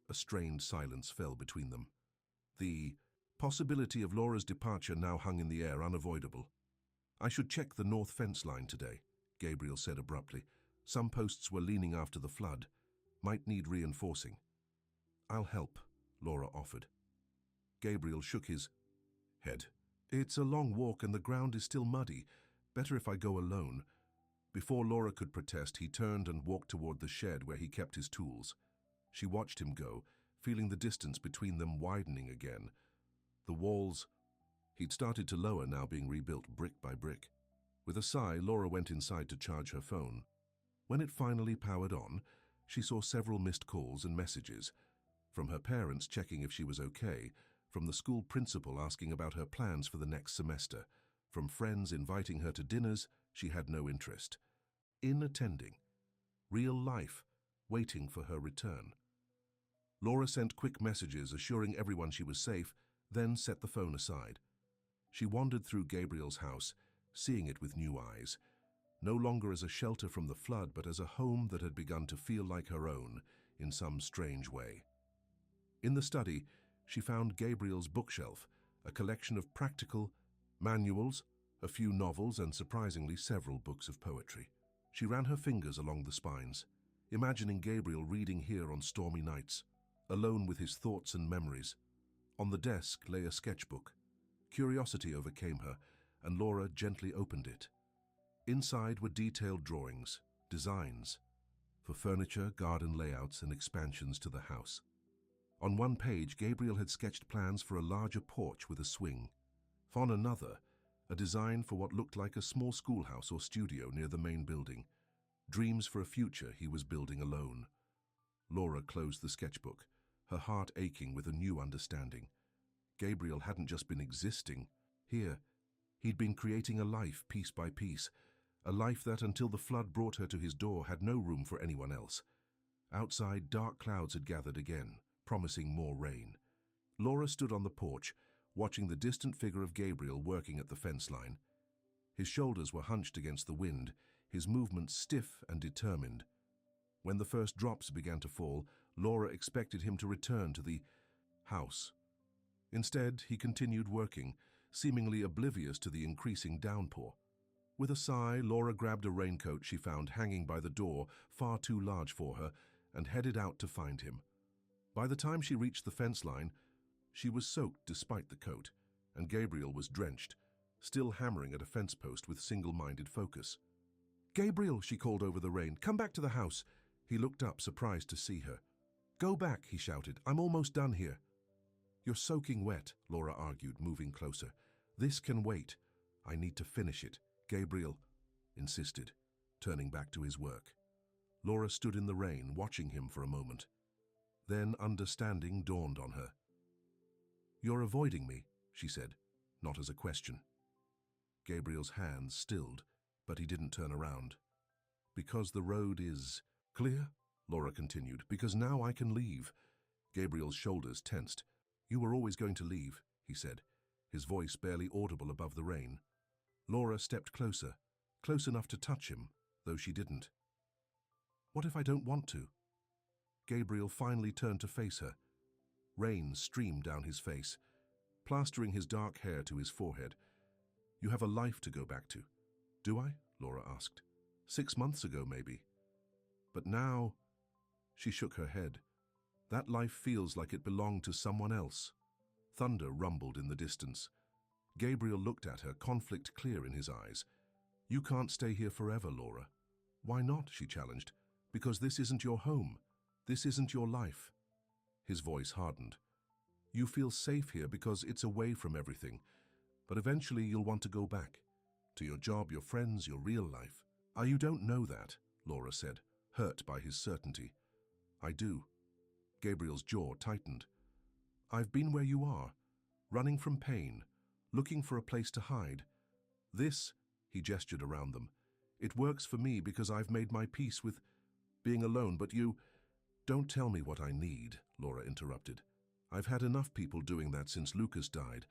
A strained silence fell between them. The possibility of Laura's departure now hung in the air, unavoidable. "I should check the north fence line today," Gabriel said abruptly. "Some posts were leaning after the flood. Might need reinforcing." "I'll help," Laura offered. Gabriel shook his head. "It's a long walk and the ground is still muddy. Better if I go alone." Before Laura could protest, he turned and walked toward the shed where he kept his tools. She watched him go, feeling the distance between them widening again. The walls he'd started to lower now being rebuilt brick by brick. With a sigh, Laura went inside to charge her phone. When it finally powered on, she saw several missed calls and messages. From her parents checking if she was okay, from the school principal asking about her plans for the next semester, from friends inviting her to dinners she had no interest in attending. Real life, waiting for her return. Laura sent quick messages assuring everyone she was safe, then set the phone aside. She wandered through Gabriel's house, seeing it with new eyes, no longer as a shelter from the flood, but as a home that had begun to feel like her own in some strange way. In the study, she found Gabriel's bookshelf, a collection of practical manuals, a few novels, and surprisingly several books of poetry. She ran her fingers along the spines, imagining Gabriel reading here on stormy nights, alone with his thoughts and memories. On the desk lay a sketchbook. Curiosity overcame her, and Laura gently opened it. Inside were detailed drawings, designs, for furniture, garden layouts, and expansions to the house. On one page, Gabriel had sketched plans for a larger porch with a swing. On another, a design for what looked like a small schoolhouse or studio near the main building. Dreams for a future he was building alone. Laura closed the sketchbook, her heart aching with a new understanding. Gabriel hadn't just been existing. Here, he'd been creating a life piece by piece, a life that, until the flood brought her to his door, had no room for anyone else. Outside, dark clouds had gathered again, promising more rain. Laura stood on the porch, watching the distant figure of Gabriel working at the fence line. His shoulders were hunched against the wind, his movements stiff and determined. When the first drops began to fall, Laura expected him to return to the house. Instead, he continued working, seemingly oblivious to the increasing downpour. With a sigh, Laura grabbed a raincoat she found hanging by the door, far too large for her, and headed out to find him. By the time she reached the fence line, she was soaked despite the coat, and Gabriel was drenched, still hammering at a fence post with single-minded focus. "Gabriel," she called over the rain, "come back to the house." He looked up, surprised to see her. "Go back," he shouted. "I'm almost done here." "You're soaking wet," Laura argued, moving closer. "This can wait. I need to finish it." Gabriel insisted, turning back to his work. Laura stood in the rain, watching him for a moment. Then understanding dawned on her. "You're avoiding me," she said, not as a question. Gabriel's hands stilled, but he didn't turn around. "Because the road is clear," Laura continued, "because now I can leave." Gabriel's shoulders tensed. "You were always going to leave," he said, his voice barely audible above the rain. Laura stepped closer, close enough to touch him, though she didn't. "What if I don't want to?" Gabriel finally turned to face her. Rain streamed down his face, plastering his dark hair to his forehead. "You have a life to go back to." "Do I?" Laura asked. 6 months ago, maybe. But now, she shook her head. That life feels like it belonged to someone else. Thunder rumbled in the distance. Gabriel looked at her, conflict clear in his eyes. "You can't stay here forever, Laura." "Why not?" she challenged. "Because this isn't your home. This isn't your life." His voice hardened. "You feel safe here because it's away from everything, but eventually you'll want to go back. To your job, your friends, your real life." "You don't know that," Laura said, hurt by his certainty. "I do." Gabriel's jaw tightened. "I've been where you are, running from pain, looking for a place to hide. This," he gestured around them, "it works for me because I've made my peace with being alone, but you—" "Don't tell me what I need," Laura interrupted. "I've had enough people doing that since Lucas died.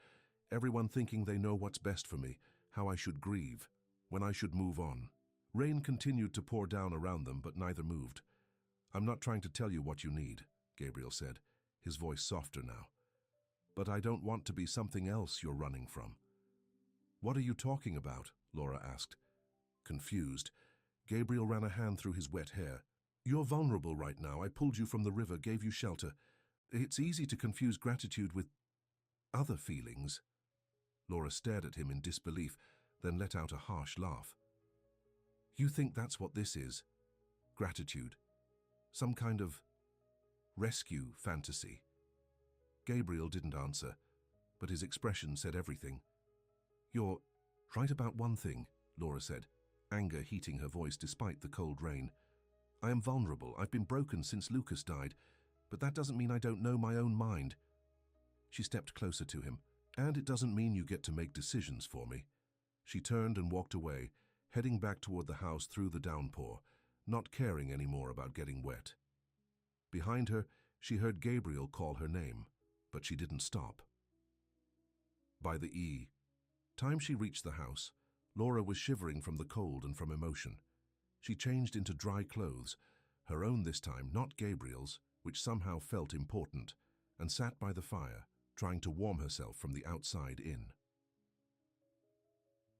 Everyone thinking they know what's best for me, how I should grieve, when I should move on." Rain continued to pour down around them, but neither moved. "I'm not trying to tell you what you need," Gabriel said, his voice softer now. "But I don't want to be something else you're running from." "What are you talking about?" Laura asked. Confused, Gabriel ran a hand through his wet hair. "You're vulnerable right now. I pulled you from the river, gave you shelter. It's easy to confuse gratitude with other feelings." Laura stared at him in disbelief, then let out a harsh laugh. "You think that's what this is? Gratitude? Some kind of rescue fantasy?" Gabriel didn't answer, but his expression said everything. "You're right about one thing," Laura said, anger heating her voice despite the cold rain. "I am vulnerable. I've been broken since Lucas died, but that doesn't mean I don't know my own mind." She stepped closer to him. "And it doesn't mean you get to make decisions for me." She turned and walked away, heading back toward the house through the downpour, not caring anymore about getting wet. Behind her, she heard Gabriel call her name, but she didn't stop. By the time she reached the house, Laura was shivering from the cold and from emotion. She changed into dry clothes, her own this time, not Gabriel's, which somehow felt important, and sat by the fire, trying to warm herself from the outside in.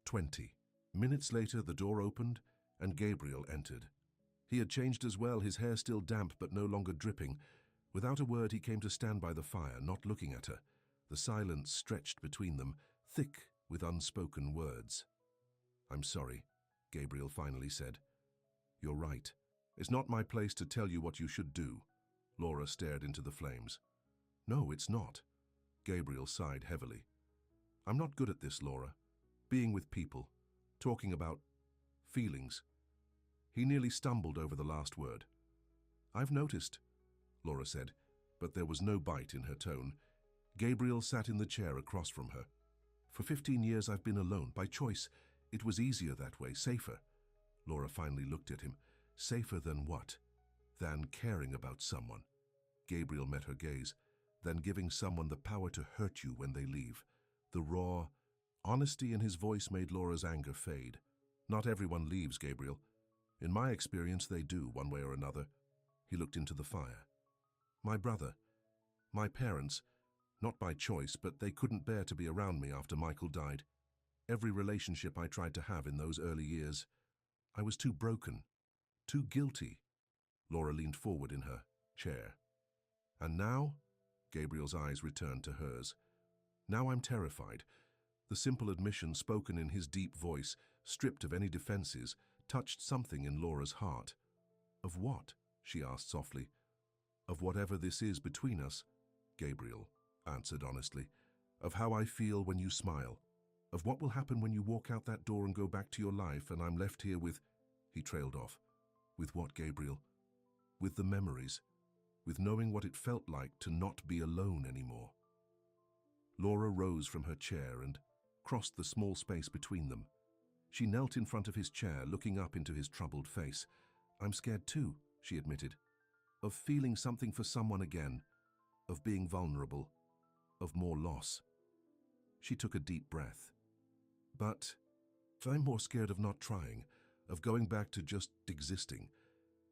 20 minutes later, the door opened, and Gabriel entered. He had changed as well, his hair still damp but no longer dripping. Without a word, he came to stand by the fire, not looking at her. The silence stretched between them, thick with unspoken words. "I'm sorry," Gabriel finally said. "You're right. It's not my place to tell you what you should do." Laura stared into the flames. "No, it's not." Gabriel sighed heavily. "I'm not good at this, Laura. Being with people, talking about feelings." He nearly stumbled over the last word. "I've noticed," Laura said, but there was no bite in her tone. Gabriel sat in the chair across from her. For 15 years I've been alone, by choice. It was easier that way, safer. Laura finally looked at him. Safer than what? Than caring about someone. Gabriel met her gaze. Than giving someone the power to hurt you when they leave. The raw honesty in his voice made Laura's anger fade. Not everyone leaves, Gabriel. In my experience, they do, one way or another. He looked into the fire. My brother. My parents. Not by choice, but they couldn't bear to be around me after Michael died. Every relationship I tried to have in those early years, I was too broken, too guilty. Laura leaned forward in her chair. And now? Gabriel's eyes returned to hers. Now I'm terrified. The simple admission spoken in his deep voice, stripped of any defenses, touched something in Laura's heart. Of what? She asked softly. Of whatever this is between us, Gabriel answered honestly. Of how I feel when you smile. Of what will happen when you walk out that door and go back to your life and I'm left here with... He trailed off. With what, Gabriel? With the memories. With knowing what it felt like to not be alone anymore. Laura rose from her chair and crossed the small space between them. She knelt in front of his chair, looking up into his troubled face. I'm scared too, she admitted. Of feeling something for someone again. Of being vulnerable. Of more loss. She took a deep breath. But I'm more scared of not trying, of going back to just existing.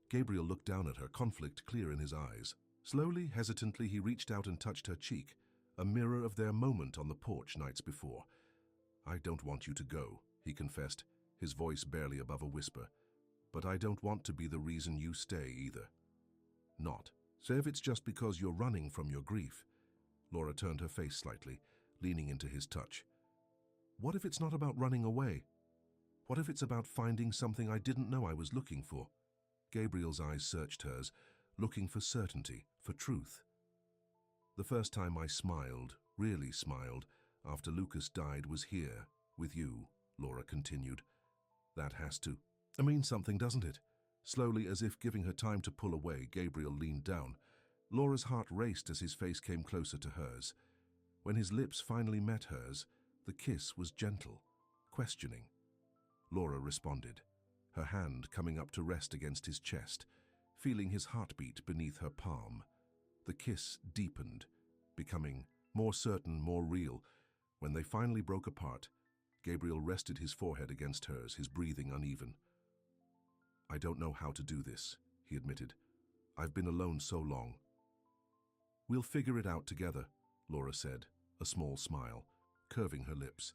Gabriel looked down at her, conflict clear in his eyes. Slowly, hesitantly, he reached out and touched her cheek, a mirror of their moment on the porch nights before. I don't want you to go, he confessed, his voice barely above a whisper. But I don't want to be the reason you stay either. Not. Say if it's just because you're running from your grief. Laura turned her face slightly, leaning into his touch. What if it's not about running away? What if it's about finding something I didn't know I was looking for? Gabriel's eyes searched hers, looking for certainty, for truth. The first time I smiled, really smiled, after Lucas died was here, with you, Laura continued. That has to mean something, doesn't it? Slowly, as if giving her time to pull away, Gabriel leaned down. Laura's heart raced as his face came closer to hers. When his lips finally met hers, the kiss was gentle, questioning. Laura responded, her hand coming up to rest against his chest, feeling his heartbeat beneath her palm. The kiss deepened, becoming more certain, more real. When they finally broke apart, Gabriel rested his forehead against hers, his breathing uneven. I don't know how to do this, he admitted. I've been alone so long. We'll figure it out together, Laura said, a small smile, curving her lips.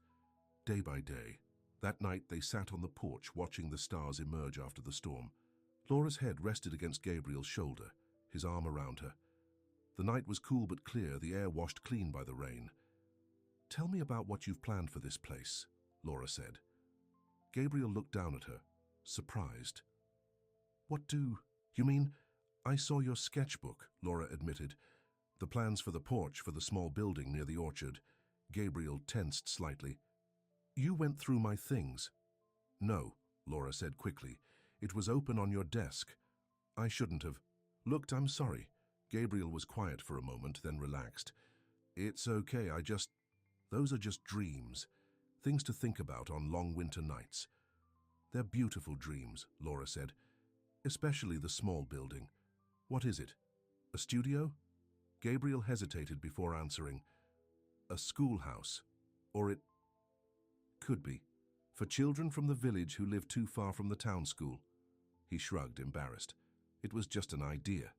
Day by day. That night they sat on the porch watching the stars emerge after the storm. Laura's head rested against Gabriel's shoulder, his arm around her. The night was cool but clear, the air washed clean by the rain. Tell me about what you've planned for this place, Laura said. Gabriel looked down at her, surprised. What do you mean? I saw your sketchbook, Laura admitted. The plans for the porch for the small building near the orchard. Gabriel tensed slightly. You went through my things. No, Laura said quickly. It was open on your desk. I shouldn't have. Looked, I'm sorry. Gabriel was quiet for a moment, then relaxed. It's okay, those are just dreams. Things to think about on long winter nights. They're beautiful dreams, Laura said. Especially the small building. What is it? A studio? Gabriel hesitated before answering. A schoolhouse. Or it could be. For children from the village who live too far from the town school. He shrugged, embarrassed. It was just an idea.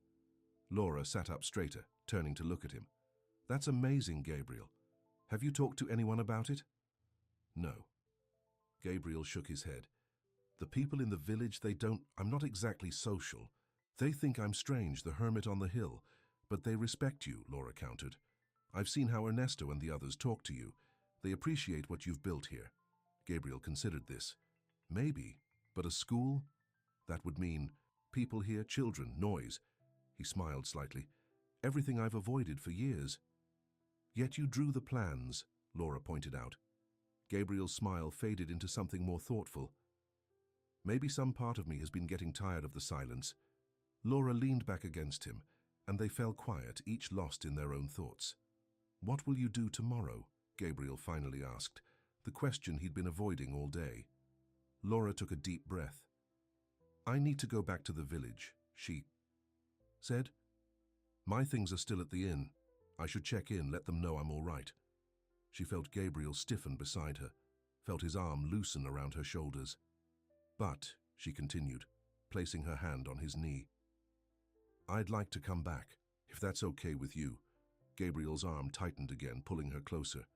Laura sat up straighter, turning to look at him. That's amazing, Gabriel. Have you talked to anyone about it? No. Gabriel shook his head. The people in the village, I'm not exactly social. They think I'm strange, the hermit on the hill, but they respect you, Laura countered. I've seen how Ernesto and the others talk to you. They appreciate what you've built here. Gabriel considered this. Maybe, but a school? That would mean people here, children, noise. He smiled slightly. Everything I've avoided for years. Yet you drew the plans, Laura pointed out. Gabriel's smile faded into something more thoughtful. Maybe some part of me has been getting tired of the silence. Laura leaned back against him, and they fell quiet, each lost in their own thoughts. "What will you do tomorrow?" Gabriel finally asked, the question he'd been avoiding all day. Laura took a deep breath. "I need to go back to the village," she said. "My things are still at the inn. I should check in, let them know I'm all right." She felt Gabriel stiffen beside her, felt his arm loosen around her shoulders. "But," she continued, placing her hand on his knee, "I'd like to come back, if that's okay with you." Gabriel's arm tightened again, pulling her closer.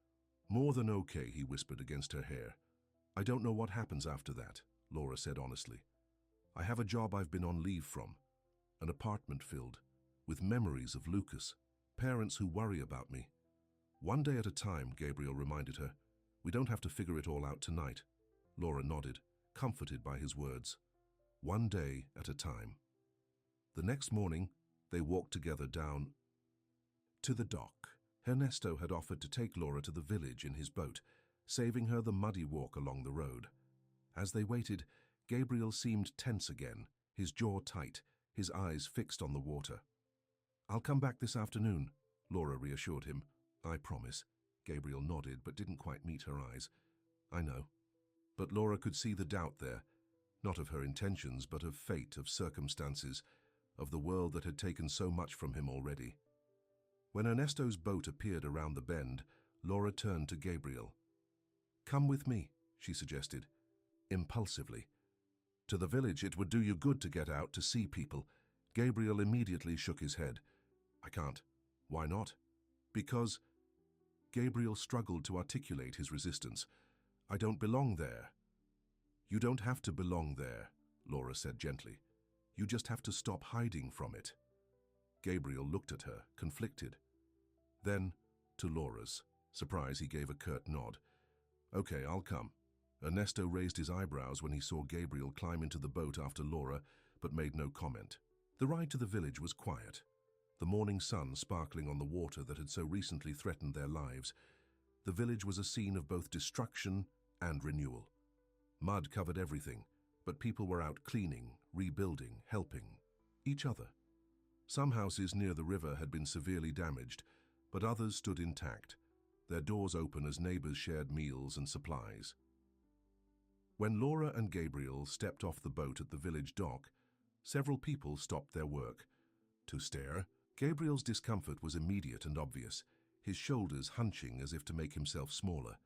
"More than okay," he whispered against her hair. "I don't know what happens after that," Laura said honestly. "I have a job I've been on leave from, an apartment filled with memories of Lucas, parents who worry about me. One day at a time," Gabriel reminded her. "We don't have to figure it all out tonight." Laura nodded, comforted by his words. One day at a time. The next morning, they walked together down to the dock. Ernesto had offered to take Laura to the village in his boat, saving her the muddy walk along the road. As they waited, Gabriel seemed tense again, his jaw tight, his eyes fixed on the water. "I'll come back this afternoon," Laura reassured him. "I promise." Gabriel nodded but didn't quite meet her eyes. "I know." But Laura could see the doubt there, not of her intentions but of fate, of circumstances, of the world that had taken so much from him already. When Ernesto's boat appeared around the bend, Laura turned to Gabriel. "Come with me," she suggested, impulsively. "To the village. It would do you good to get out, to see people." Gabriel immediately shook his head. "I can't." "Why not?" "Because—" Gabriel struggled to articulate his resistance. "I don't belong there." "You don't have to belong there," Laura said gently. "You just have to stop hiding from it." Gabriel looked at her, conflicted. Then, to Laura's surprise, he gave a curt nod. "Okay, I'll come." Ernesto raised his eyebrows when he saw Gabriel climb into the boat after Laura, but made no comment. The ride to the village was quiet, the morning sun sparkling on the water that had so recently threatened their lives. The village was a scene of both destruction and renewal. Mud covered everything, but people were out cleaning, rebuilding, helping each other. Some houses near the river had been severely damaged, but others stood intact, their doors open as neighbors shared meals and supplies. When Laura and Gabriel stepped off the boat at the village dock, several people stopped their work to stare. Gabriel's discomfort was immediate and obvious, his shoulders hunching as if to make himself smaller.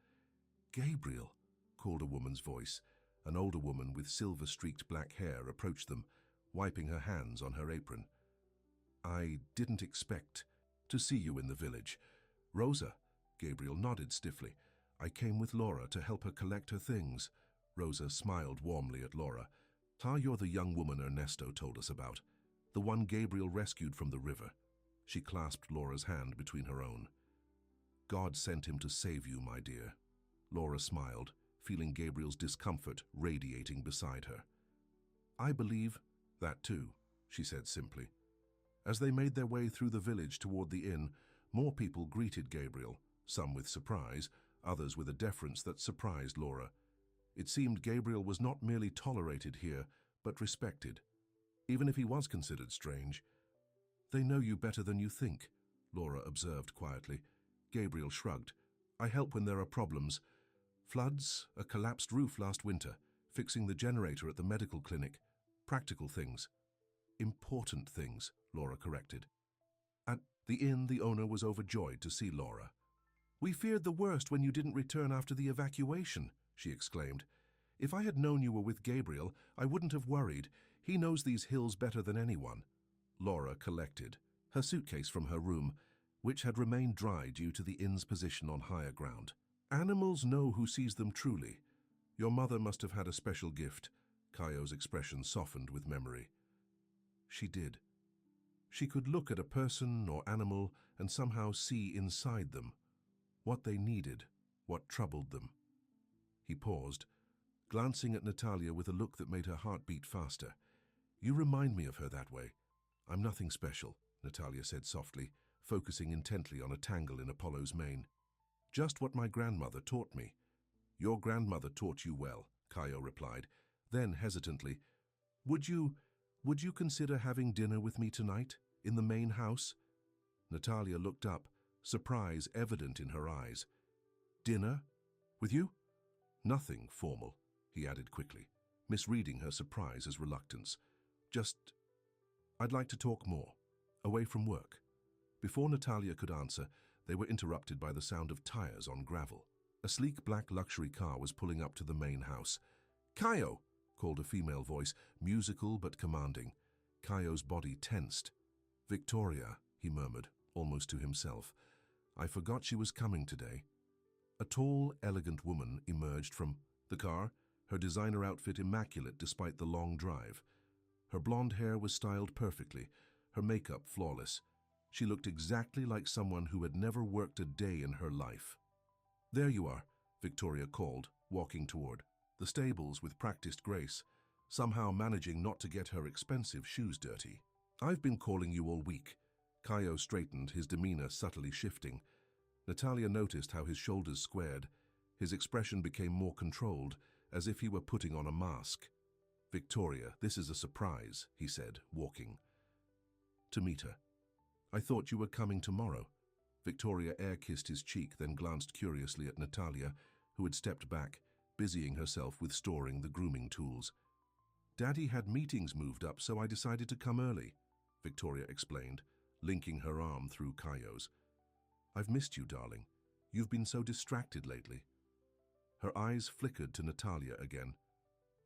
"Gabriel," called a woman's voice. An older woman with silver-streaked black hair approached them, wiping her hands on her apron. "I didn't expect to see you in the village." "Rosa," Gabriel nodded stiffly. "I came with Laura to help her collect her things." Rosa smiled warmly at Laura. "You're the young woman Ernesto told us about, the one Gabriel rescued from the river." She clasped Laura's hand between her own. "God sent him to save you, my dear." Laura smiled, feeling Gabriel's discomfort radiating beside her. "I believe that too," she said simply. As they made their way through the village toward the inn, more people greeted Gabriel, some with surprise, others with a deference that surprised Laura. It seemed Gabriel was not merely tolerated here, but respected, even if he was considered strange. "They know you better than you think," Laura observed quietly. Gabriel shrugged. "I help when there are problems. Floods, a collapsed roof last winter, fixing the generator at the medical clinic. Practical things." "Important things," Laura corrected. At the inn, the owner was overjoyed to see Laura. "We feared the worst when you didn't return after the evacuation," she exclaimed. "If I had known you were with Gabriel, I wouldn't have worried. He knows these hills better than anyone." Laura collected her suitcase from her room, which had remained dry due to the inn's position on higher ground. "Animals know who sees them truly. Your mother must have had a special gift." Kaio's expression softened with memory. "She did. She could look at a person or animal and somehow see inside them, what they needed, what troubled them." He paused, glancing at Natalia with a look that made her heart beat faster. "You remind me of her that way." "I'm nothing special," Natalia said softly, focusing intently on a tangle in Apollo's mane. "Just what my grandmother taught me." "Your grandmother taught you well," Kaio replied. Then, hesitantly, Would you consider having dinner with me tonight?" In the main house? Natalia looked up, surprise evident in her eyes. Dinner? With you? Nothing formal, he added quickly, misreading her surprise as reluctance. Just, I'd like to talk more, away from work. Before Natalia could answer, they were interrupted by the sound of tires on gravel. A sleek black luxury car was pulling up to the main house. Kaio, called a female voice, musical but commanding. Kaio's body tensed. Victoria, he murmured, almost to himself. I forgot she was coming today. A tall, elegant woman emerged from the car, her designer outfit immaculate despite the long drive. Her blonde hair was styled perfectly, her makeup flawless. She looked exactly like someone who had never worked a day in her life. There you are, Victoria called, walking toward the stables with practiced grace, somehow managing not to get her expensive shoes dirty. I've been calling you all week. Kaio straightened, his demeanor subtly shifting. Natalia noticed how his shoulders squared. His expression became more controlled, as if he were putting on a mask. Victoria, this is a surprise, he said, walking to meet her. I thought you were coming tomorrow. Victoria air-kissed his cheek, then glanced curiously at Natalia, who had stepped back, busying herself with storing the grooming tools. Daddy had meetings moved up, so I decided to come early, Victoria explained, linking her arm through Kaio's. I've missed you, darling. You've been so distracted lately. Her eyes flickered to Natalia again.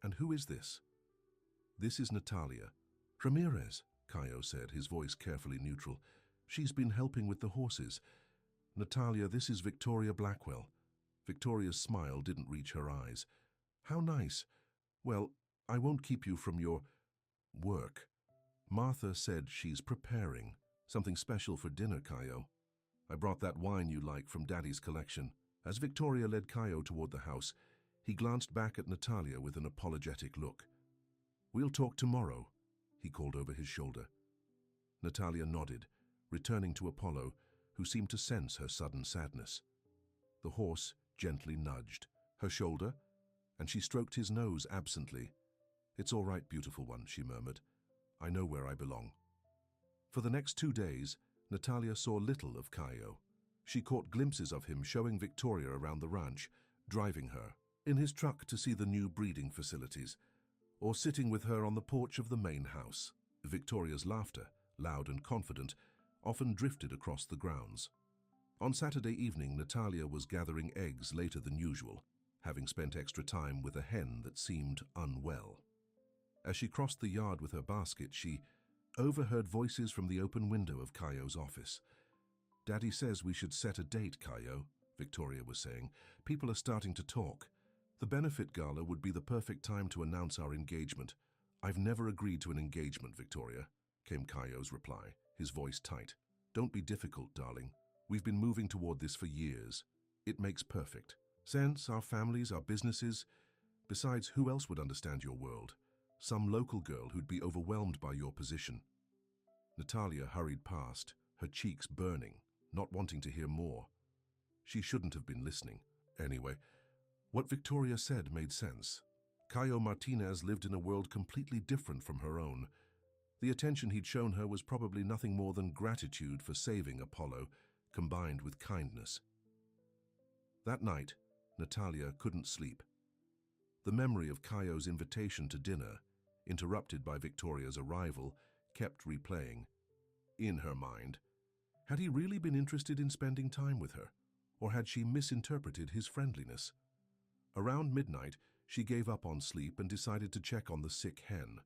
And who is this? This is Natalia. Ramirez, Kaio said, his voice carefully neutral. She's been helping with the horses. Natalia, this is Victoria Blackwell. Victoria's smile didn't reach her eyes. How nice. Well, I won't keep you from your work. Martha said she's preparing something special for dinner, Kaio. I brought that wine you like from Daddy's collection. As Victoria led Kaio toward the house, he glanced back at Natalia with an apologetic look. We'll talk tomorrow, he called over his shoulder. Natalia nodded, returning to Apollo, who seemed to sense her sudden sadness. The horse gently nudged her shoulder, and she stroked his nose absently. It's all right, beautiful one, she murmured. I know where I belong. For the next 2 days, Natalia saw little of Kaio. She caught glimpses of him showing Victoria around the ranch, driving her in his truck to see the new breeding facilities, or sitting with her on the porch of the main house. Victoria's laughter, loud and confident, often drifted across the grounds. On Saturday evening, Natalia was gathering eggs later than usual, having spent extra time with a hen that seemed unwell. As she crossed the yard with her basket, she overheard voices from the open window of Kaio's office. Daddy says we should set a date, Kaio, Victoria was saying. People are starting to talk. The benefit gala would be the perfect time to announce our engagement. I've never agreed to an engagement, Victoria, came Kaio's reply, his voice tight. Don't be difficult, darling. We've been moving toward this for years. It makes perfect sense, our families, our businesses. Besides, who else would understand your world? Some local girl who'd be overwhelmed by your position. Natalia hurried past, her cheeks burning, not wanting to hear more. She shouldn't have been listening. Anyway, what Victoria said made sense. Kaio Martinez lived in a world completely different from her own. The attention he'd shown her was probably nothing more than gratitude for saving Apollo, combined with kindness. That night, Natalia couldn't sleep. The memory of Kaio's invitation to dinner, interrupted by Victoria's arrival, kept replaying. In her mind, had he really been interested in spending time with her, or had she misinterpreted his friendliness? Around midnight, she gave up on sleep and decided to check on the sick hen.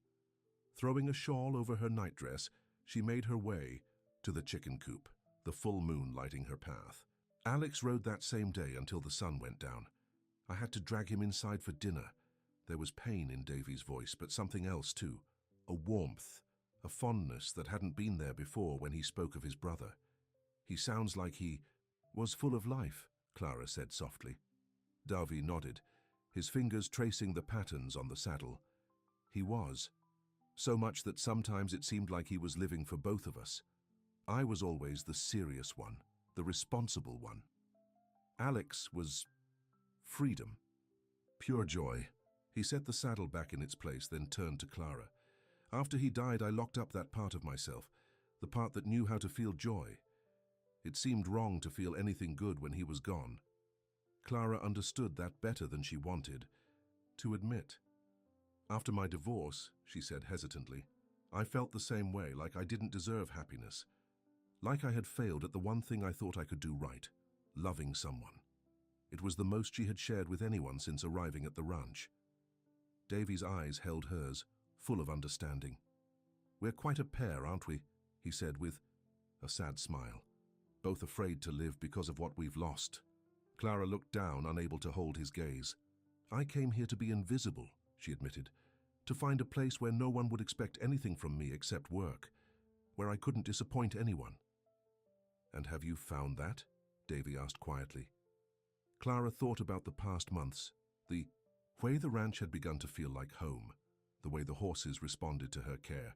Throwing a shawl over her nightdress, she made her way to the chicken coop, the full moon lighting her path. Alex rode that same day until the sun went down. I had to drag him inside for dinner. There was pain in Davy's voice, but something else too. A warmth, a fondness that hadn't been there before when he spoke of his brother. He sounds like he was full of life, Clara said softly. Davy nodded, his fingers tracing the patterns on the saddle. He was. So much that sometimes it seemed like he was living for both of us. I was always the serious one, the responsible one. Alex was freedom, pure joy. He set the saddle back in its place, then turned to Clara. After he died, I locked up that part of myself, the part that knew how to feel joy. It seemed wrong to feel anything good when he was gone. Clara understood that better than she wanted to admit. After my divorce, she said hesitantly, I felt the same way, like I didn't deserve happiness. Like I had failed at the one thing I thought I could do right, loving someone. It was the most she had shared with anyone since arriving at the ranch. Davy's eyes held hers, full of understanding. We're quite a pair, aren't we? He said with a sad smile. Both afraid to live because of what we've lost. Clara looked down, unable to hold his gaze. I came here to be invisible, she admitted, to find a place where no one would expect anything from me except work, where I couldn't disappoint anyone. And have you found that? Davy asked quietly. Clara thought about the past months, the way the ranch had begun to feel like home, the way the horses responded to her care,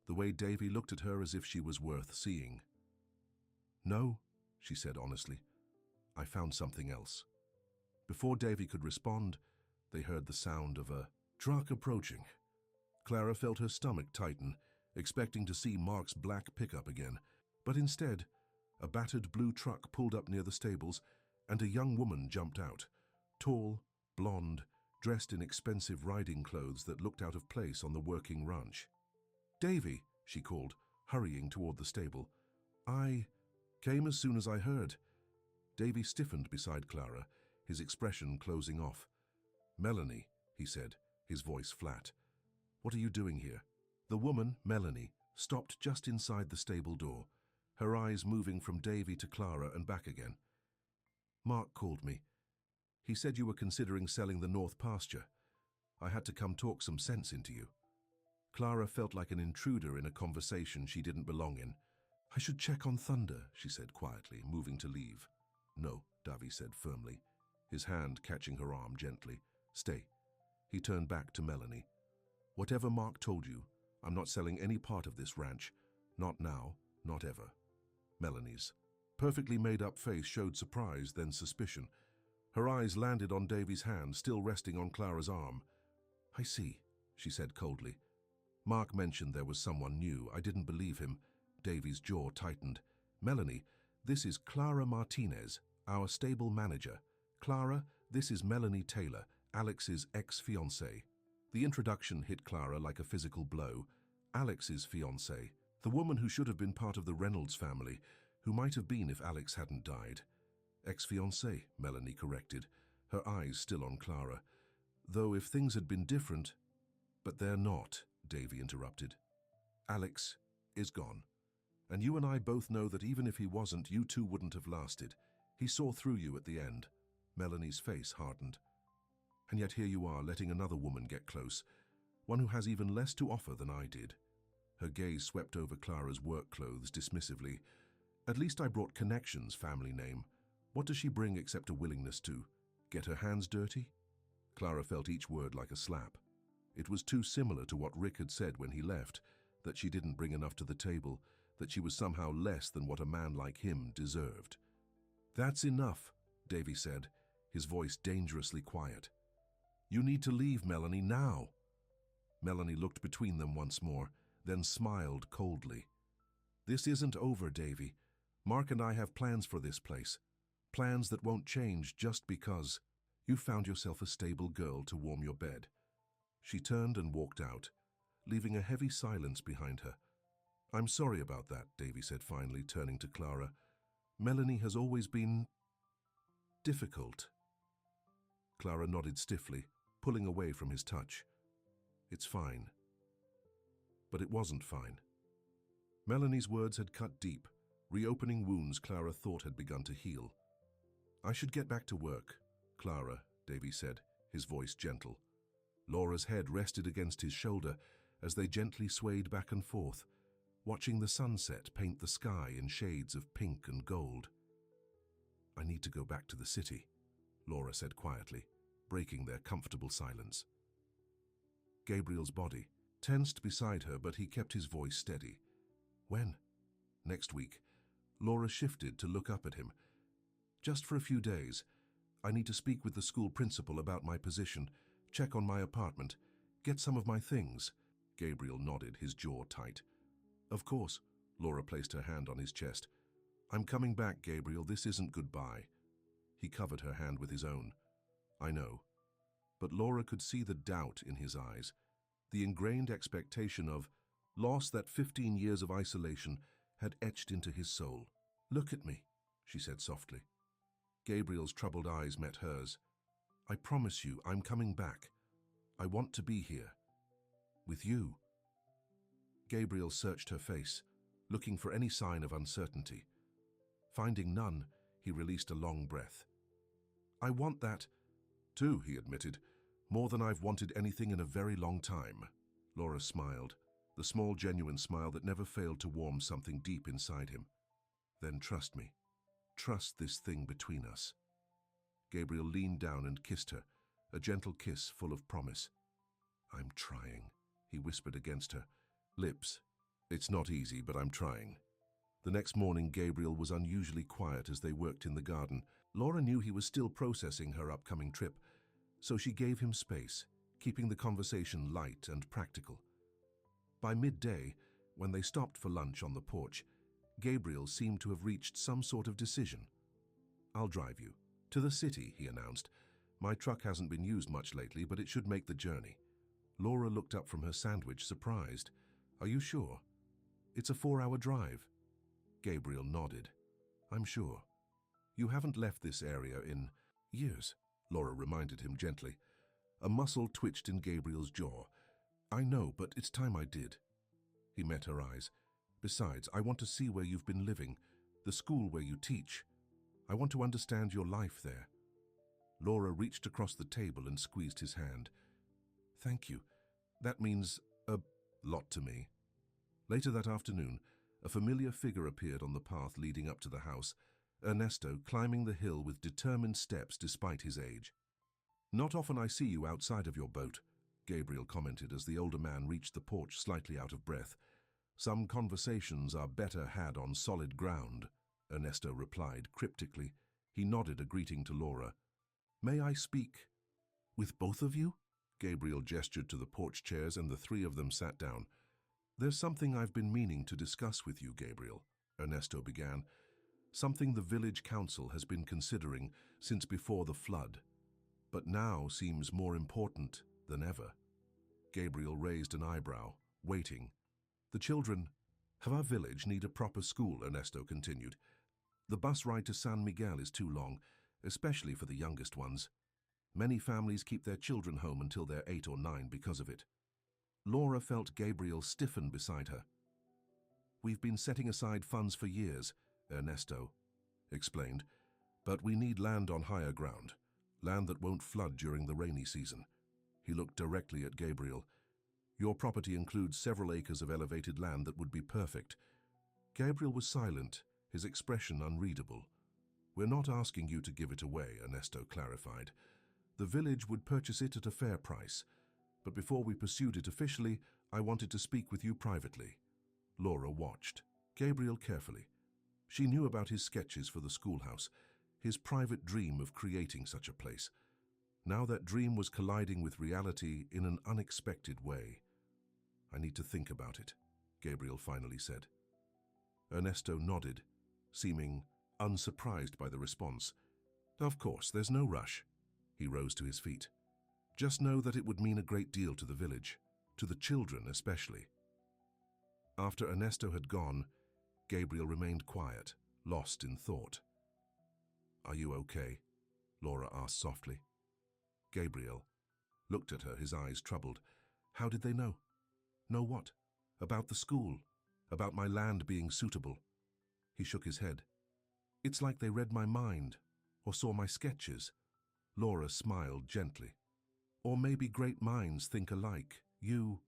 the way Davy looked at her as if she was worth seeing. No, she said honestly. I found something else. Before Davy could respond, they heard the sound of a truck approaching. Clara felt her stomach tighten, expecting to see Mark's black pickup again, but instead, a battered blue truck pulled up near the stables, and a young woman jumped out, tall, blonde, dressed in expensive riding clothes that looked out of place on the working ranch. Davy, she called, hurrying toward the stable. I came as soon as I heard. Davy stiffened beside Clara, his expression closing off. Melanie, he said, his voice flat. What are you doing here? The woman, Melanie, stopped just inside the stable door, her eyes moving from Davy to Clara and back again. Mark called me. He said you were considering selling the North Pasture. I had to come talk some sense into you. Clara felt like an intruder in a conversation she didn't belong in. I should check on Thunder, she said quietly, moving to leave. No, Davy said firmly, his hand catching her arm gently. Stay. He turned back to Melanie. Whatever Mark told you, I'm not selling any part of this ranch. Not now, not ever. Melanie's perfectly made-up face showed surprise, then suspicion. Her eyes landed on Davy's hand, still resting on Clara's arm. I see, she said coldly. Mark mentioned there was someone new. I didn't believe him. Davy's jaw tightened. Melanie, this is Clara Martinez, our stable manager. Clara, this is Melanie Taylor, Alex's ex-fiancée. The introduction hit Clara like a physical blow. Alex's fiancée, the woman who should have been part of the Reynolds family, who might have been if Alex hadn't died. Ex-fiancée, Melanie corrected, her eyes still on Clara. Though if things had been different... But they're not, Davy interrupted. Alex is gone. And you and I both know that even if he wasn't, you two wouldn't have lasted. He saw through you at the end. Melanie's face hardened. And yet here you are, letting another woman get close, one who has even less to offer than I did. Her gaze swept over Clara's work clothes dismissively. At least I brought connections, family name. What does she bring except a willingness to get her hands dirty? Clara felt each word like a slap. It was too similar to what Rick had said when he left, that she didn't bring enough to the table, that she was somehow less than what a man like him deserved. That's enough, Davy said, his voice dangerously quiet. You need to leave, Melanie, now. Melanie looked between them once more, then smiled coldly. This isn't over, Davy. Mark and I have plans for this place. Plans that won't change just because you found yourself a stable girl to warm your bed. She turned and walked out, leaving a heavy silence behind her. I'm sorry about that, Davy said finally, turning to Clara. Melanie has always been difficult. Clara nodded stiffly, pulling away from his touch. It's fine. But it wasn't fine. Melanie's words had cut deep, reopening wounds Clara thought had begun to heal. I should get back to work, Clara, Davy said, his voice gentle. Laura's head rested against his shoulder as they gently swayed back and forth, watching the sunset paint the sky in shades of pink and gold. I need to go back to the city, Laura said quietly, breaking their comfortable silence. Gabriel's body tensed beside her, but he kept his voice steady. When? Next week. Laura shifted to look up at him. Just for a few days. I need to speak with the school principal about my position, check on my apartment, get some of my things. Gabriel nodded, his jaw tight. Of course, Laura placed her hand on his chest. I'm coming back, Gabriel. This isn't goodbye. He covered her hand with his own. I know. But Laura could see the doubt in his eyes, the ingrained expectation of loss that 15 years of isolation had etched into his soul. Look at me, she said softly. Gabriel's troubled eyes met hers. I promise you, I'm coming back. I want to be here. With you. Gabriel searched her face, looking for any sign of uncertainty. Finding none, he released a long breath. I want that, too, he admitted, more than I've wanted anything in a very long time. Laura smiled, the small, genuine smile that never failed to warm something deep inside him. Then trust me. Trust this thing between us. Gabriel leaned down and kissed her, a gentle kiss full of promise. I'm trying, he whispered against her lips. It's not easy, but I'm trying. The next morning, Gabriel was unusually quiet as they worked in the garden. Laura knew he was still processing her upcoming trip, so she gave him space, keeping the conversation light and practical. By midday, when they stopped for lunch on the porch, Gabriel seemed to have reached some sort of decision. I'll drive you. To the city, he announced. My truck hasn't been used much lately, but it should make the journey. Laura looked up from her sandwich, surprised. Are you sure? It's a 4-hour drive. Gabriel nodded. I'm sure. You haven't left this area in years, Laura reminded him gently. A muscle twitched in Gabriel's jaw. I know, but it's time I did. He met her eyes. Besides, I want to see where you've been living, the school where you teach. I want to understand your life there. Laura reached across the table and squeezed his hand. Thank you. That means a lot to me. Later that afternoon, a familiar figure appeared on the path leading up to the house, Ernesto climbing the hill with determined steps despite his age. Not often I see you outside of your boat, Gabriel commented as the older man reached the porch slightly out of breath. Some conversations are better had on solid ground, Ernesto replied cryptically. He nodded a greeting to Laura. May I speak with both of you? Gabriel gestured to the porch chairs and the three of them sat down. There's something I've been meaning to discuss with you, Gabriel, Ernesto began. Something the village council has been considering since before the flood, but now seems more important than ever. Gabriel raised an eyebrow, waiting. The children of our village need a proper school, Ernesto continued. The bus ride to San Miguel is too long, especially for the youngest ones. Many families keep their children home until they're 8 or 9 because of it. Laura felt Gabriel stiffen beside her. We've been setting aside funds for years, Ernesto explained, but we need land on higher ground, land that won't flood during the rainy season. He looked directly at Gabriel. Your property includes several acres of elevated land that would be perfect. Gabriel was silent, his expression unreadable. We're not asking you to give it away, Ernesto clarified. The village would purchase it at a fair price, but before we pursued it officially, I wanted to speak with you privately. Laura watched Gabriel carefully. She knew about his sketches for the schoolhouse, his private dream of creating such a place. Now that dream was colliding with reality in an unexpected way. I need to think about it, Gabriel finally said. Ernesto nodded, seeming unsurprised by the response. Of course, there's no rush. He rose to his feet. Just know that it would mean a great deal to the village, to the children especially. After Ernesto had gone, Gabriel remained quiet, lost in thought. Are you okay? Laura asked softly. Gabriel looked at her, his eyes troubled. How did they know? Know what? About the school? About my land being suitable? He shook his head. It's like they read my mind, or saw my sketches. Laura smiled gently. Or maybe great minds think alike. You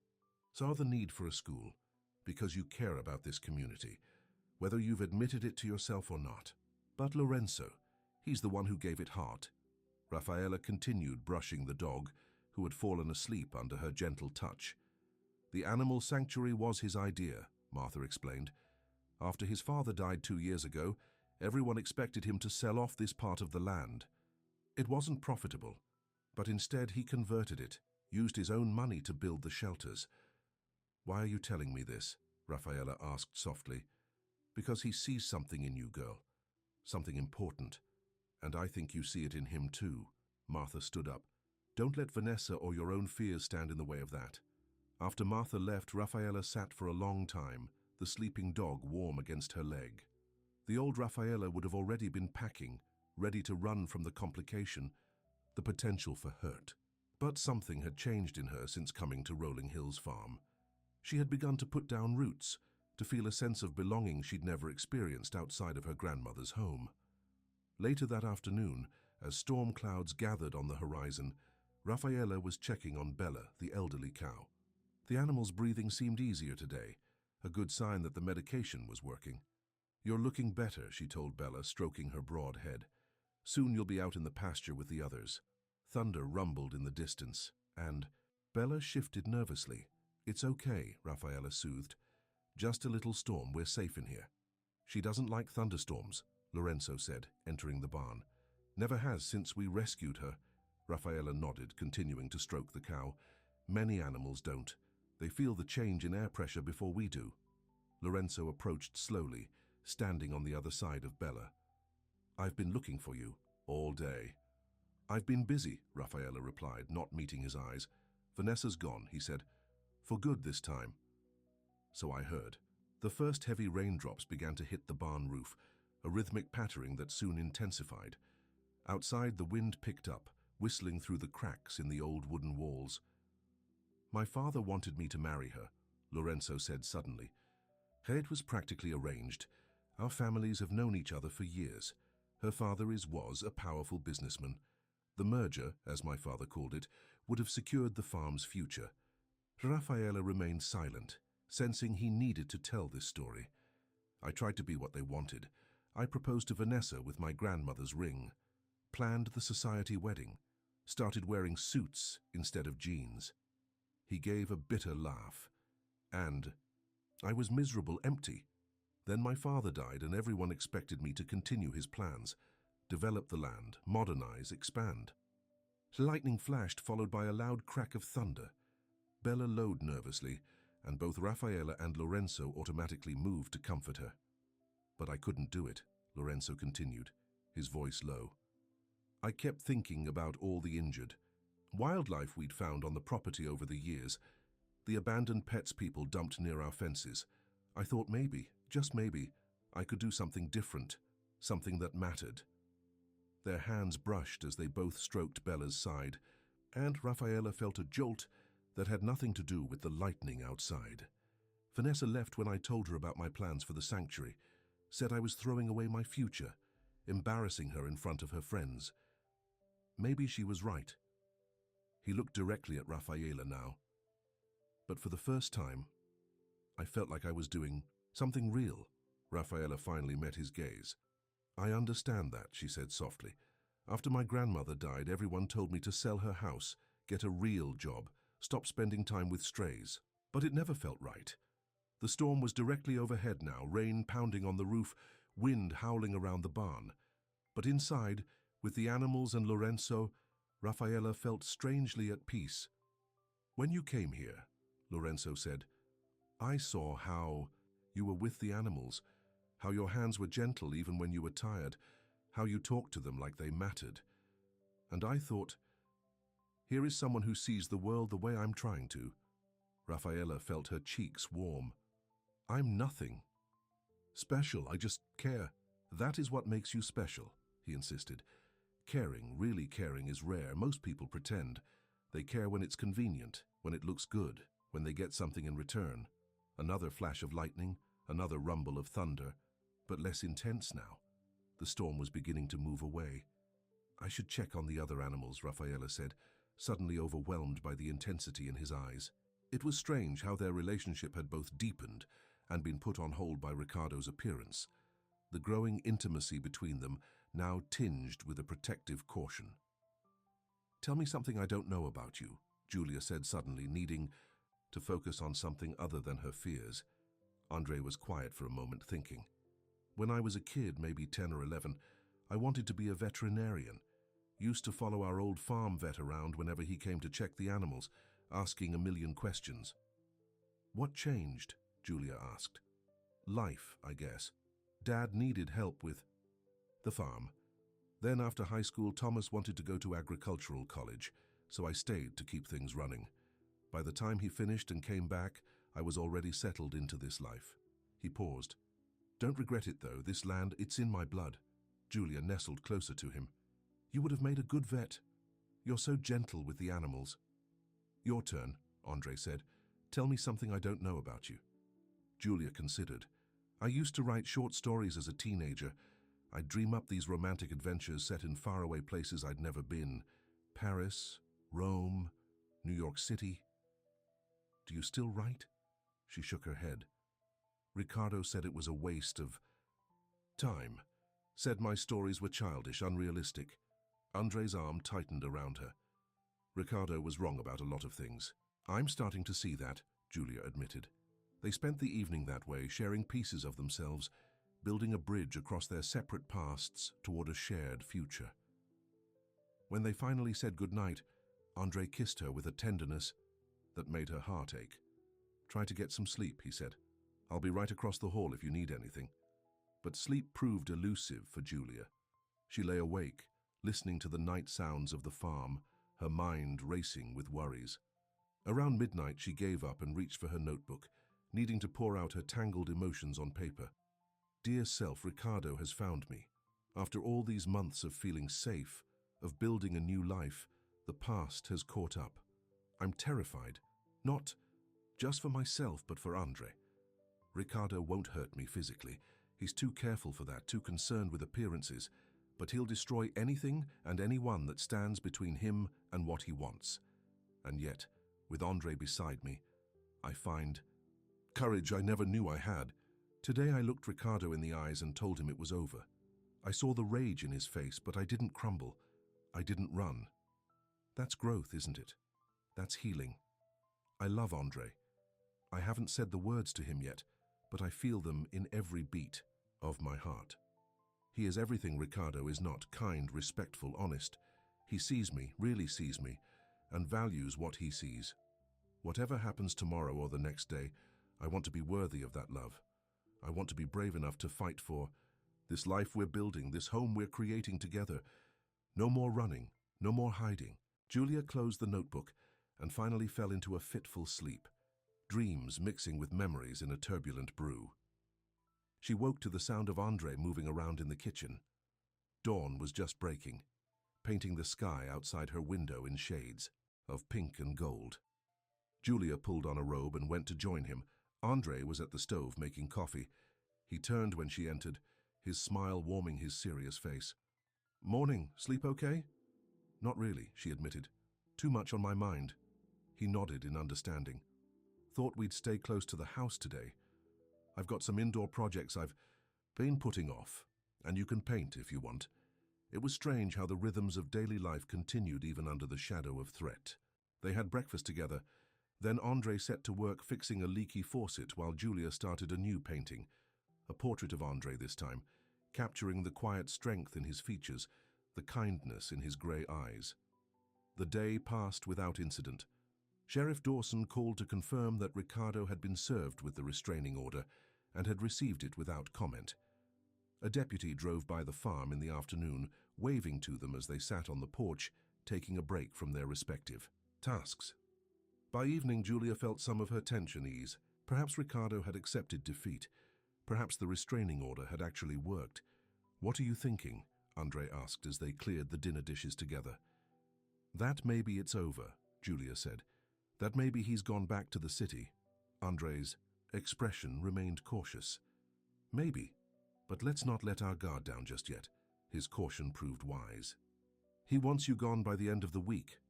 saw the need for a school because you care about this community, whether you've admitted it to yourself or not. But Lorenzo, he's the one who gave it heart. Rafaela continued brushing the dog, who had fallen asleep under her gentle touch. The animal sanctuary was his idea, Martha explained. After his father died 2 years ago, everyone expected him to sell off this part of the land. It wasn't profitable, but instead he converted it, used his own money to build the shelters. Why are you telling me this? Rafaela asked softly. Because he sees something in you, girl. Something important. And I think you see it in him too. Martha stood up. Don't let Vanessa or your own fears stand in the way of that. After Martha left, Rafaela sat for a long time, the sleeping dog warm against her leg. The old Rafaela would have already been packing, ready to run from the complication, the potential for hurt. But something had changed in her since coming to Rolling Hills Farm. She had begun to put down roots, to feel a sense of belonging she'd never experienced outside of her grandmother's home. Later that afternoon, as storm clouds gathered on the horizon, Rafaela was checking on Bella, the elderly cow. The animal's breathing seemed easier today, a good sign that the medication was working. You're looking better, she told Bella, stroking her broad head. Soon you'll be out in the pasture with the others. Thunder rumbled in the distance, and Bella shifted nervously. It's okay, Rafaela soothed. Just a little storm, we're safe in here. She doesn't like thunderstorms, Lorenzo said, entering the barn. Never has since we rescued her. Rafaela nodded, continuing to stroke the cow. Many animals don't. They feel the change in air pressure before we do. Lorenzo approached slowly, standing on the other side of Bella. I've been looking for you all day. I've been busy, Rafaela replied, not meeting his eyes. Vanessa's gone, he said. For good this time. So I heard. The first heavy raindrops began to hit the barn roof, a rhythmic pattering that soon intensified. Outside, the wind picked up, whistling through the cracks in the old wooden walls. My father wanted me to marry her, Lorenzo said suddenly. It was practically arranged. Our families have known each other for years. Her father was a powerful businessman. The merger, as my father called it, would have secured the farm's future. Rafaela remained silent, sensing he needed to tell this story. I tried to be what they wanted. I proposed to Vanessa with my grandmother's ring, planned the society wedding, started wearing suits instead of jeans. He gave a bitter laugh. And I was miserable, empty. Then my father died and everyone expected me to continue his plans, develop the land, modernize, expand. Lightning flashed, followed by a loud crack of thunder. Bella lowed nervously, and both Rafaela and Lorenzo automatically moved to comfort her. But I couldn't do it, Lorenzo continued, his voice low. I kept thinking about all the injured, wildlife we'd found on the property over the years, the abandoned pets people dumped near our fences. I thought maybe, just maybe, I could do something different, something that mattered. Their hands brushed as they both stroked Bella's side, and Rafaela felt a jolt that had nothing to do with the lightning outside. Vanessa left when I told her about my plans for the sanctuary, said I was throwing away my future, embarrassing her in front of her friends. Maybe she was right. He looked directly at Rafaela now. But for the first time, I felt like I was doing something real. Rafaela finally met his gaze. I understand that, she said softly. After my grandmother died, everyone told me to sell her house, get a real job, stop spending time with strays. But it never felt right. The storm was directly overhead now, rain pounding on the roof, wind howling around the barn. But inside, with the animals and Lorenzo, Rafaela felt strangely at peace. When you came here, Lorenzo said, I saw how you were with the animals, how your hands were gentle even when you were tired, how you talked to them like they mattered. And I thought, here is someone who sees the world the way I'm trying to. Rafaela felt her cheeks warm. I'm nothing special, I just care. That is what makes you special, he insisted. Caring, really caring, is rare. Most people pretend. They care when it's convenient, when it looks good, when they get something in return. Another flash of lightning, another rumble of thunder, but less intense now. The storm was beginning to move away. I should check on the other animals, Rafaela said, suddenly overwhelmed by the intensity in his eyes. It was strange how their relationship had both deepened and been put on hold by Ricardo's appearance. The growing intimacy between them now tinged with a protective caution. Tell me something I don't know about you, Julia said suddenly, needing to focus on something other than her fears. Andre was quiet for a moment, thinking. When I was a kid, maybe 10 or 11, I wanted to be a veterinarian. Used to follow our old farm vet around whenever he came to check the animals, asking a million questions. What changed? Julia asked. Life, I guess. Dad needed help with the farm. Then after high school, Thomas wanted to go to agricultural college, so I stayed to keep things running. By the time he finished and came back, I was already settled into this life. He paused. Don't regret it though, this land, it's in my blood. Julia nestled closer to him. You would have made a good vet. You're so gentle with the animals. Your turn, Andre said. Tell me something I don't know about you. Julia considered. I used to write short stories as a teenager. I'd dream up these romantic adventures set in faraway places I'd never been. Paris, Rome, New York City. Do you still write? She shook her head. Ricardo said it was a waste of time. Said my stories were childish, unrealistic. Andre's arm tightened around her. Ricardo was wrong about a lot of things. I'm starting to see that, Julia admitted. They spent the evening that way, sharing pieces of themselves, building a bridge across their separate pasts toward a shared future. When they finally said goodnight, Andre kissed her with a tenderness that made her heart ache. Try to get some sleep, he said. I'll be right across the hall if you need anything. But sleep proved elusive for Julia. She lay awake, listening to the night sounds of the farm, her mind racing with worries. Around midnight, she gave up and reached for her notebook, needing to pour out her tangled emotions on paper. Dear self, Ricardo has found me. After all these months of feeling safe, of building a new life, the past has caught up. I'm terrified, not just for myself, but for Andre. Ricardo won't hurt me physically. He's too careful for that, too concerned with appearances, but he'll destroy anything and anyone that stands between him and what he wants. And yet, with Andre beside me, I find courage I never knew I had. Today I looked Ricardo in the eyes and told him it was over. I saw the rage in his face, but I didn't crumble. I didn't run. That's growth, isn't it? That's healing. I love Andre. I haven't said the words to him yet, but I feel them in every beat of my heart. He is everything Ricardo is not: kind, respectful, honest. He sees me, really sees me, and values what he sees. Whatever happens tomorrow or the next day, I want to be worthy of that love. I want to be brave enough to fight for this life we're building, this home we're creating together. No more running, no more hiding. Julia closed the notebook and finally fell into a fitful sleep, dreams mixing with memories in a turbulent brew. She woke to the sound of Andre moving around in the kitchen. Dawn was just breaking, painting the sky outside her window in shades of pink and gold. Julia pulled on a robe and went to join him. Andre was at the stove making coffee. He turned when she entered, his smile warming his serious face. Morning, sleep okay? Not really, she admitted. Too much on my mind. He nodded in understanding. Thought we'd stay close to the house today. I've got some indoor projects I've been putting off, and you can paint if you want. It was strange how the rhythms of daily life continued even under the shadow of threat. They had breakfast together. Then Andre set to work fixing a leaky faucet while Julia started a new painting, a portrait of Andre this time, capturing the quiet strength in his features, the kindness in his grey eyes. The day passed without incident. Sheriff Dawson called to confirm that Ricardo had been served with the restraining order and had received it without comment. A deputy drove by the farm in the afternoon, waving to them as they sat on the porch, taking a break from their respective tasks. By evening, Julia felt some of her tension ease. Perhaps Ricardo had accepted defeat. Perhaps the restraining order had actually worked. What are you thinking? Andre asked as they cleared the dinner dishes together. That maybe it's over, Julia said. That maybe he's gone back to the city. Andre's expression remained cautious. Maybe, but let's not let our guard down just yet. His caution proved wise. He wants you gone by the end of the week.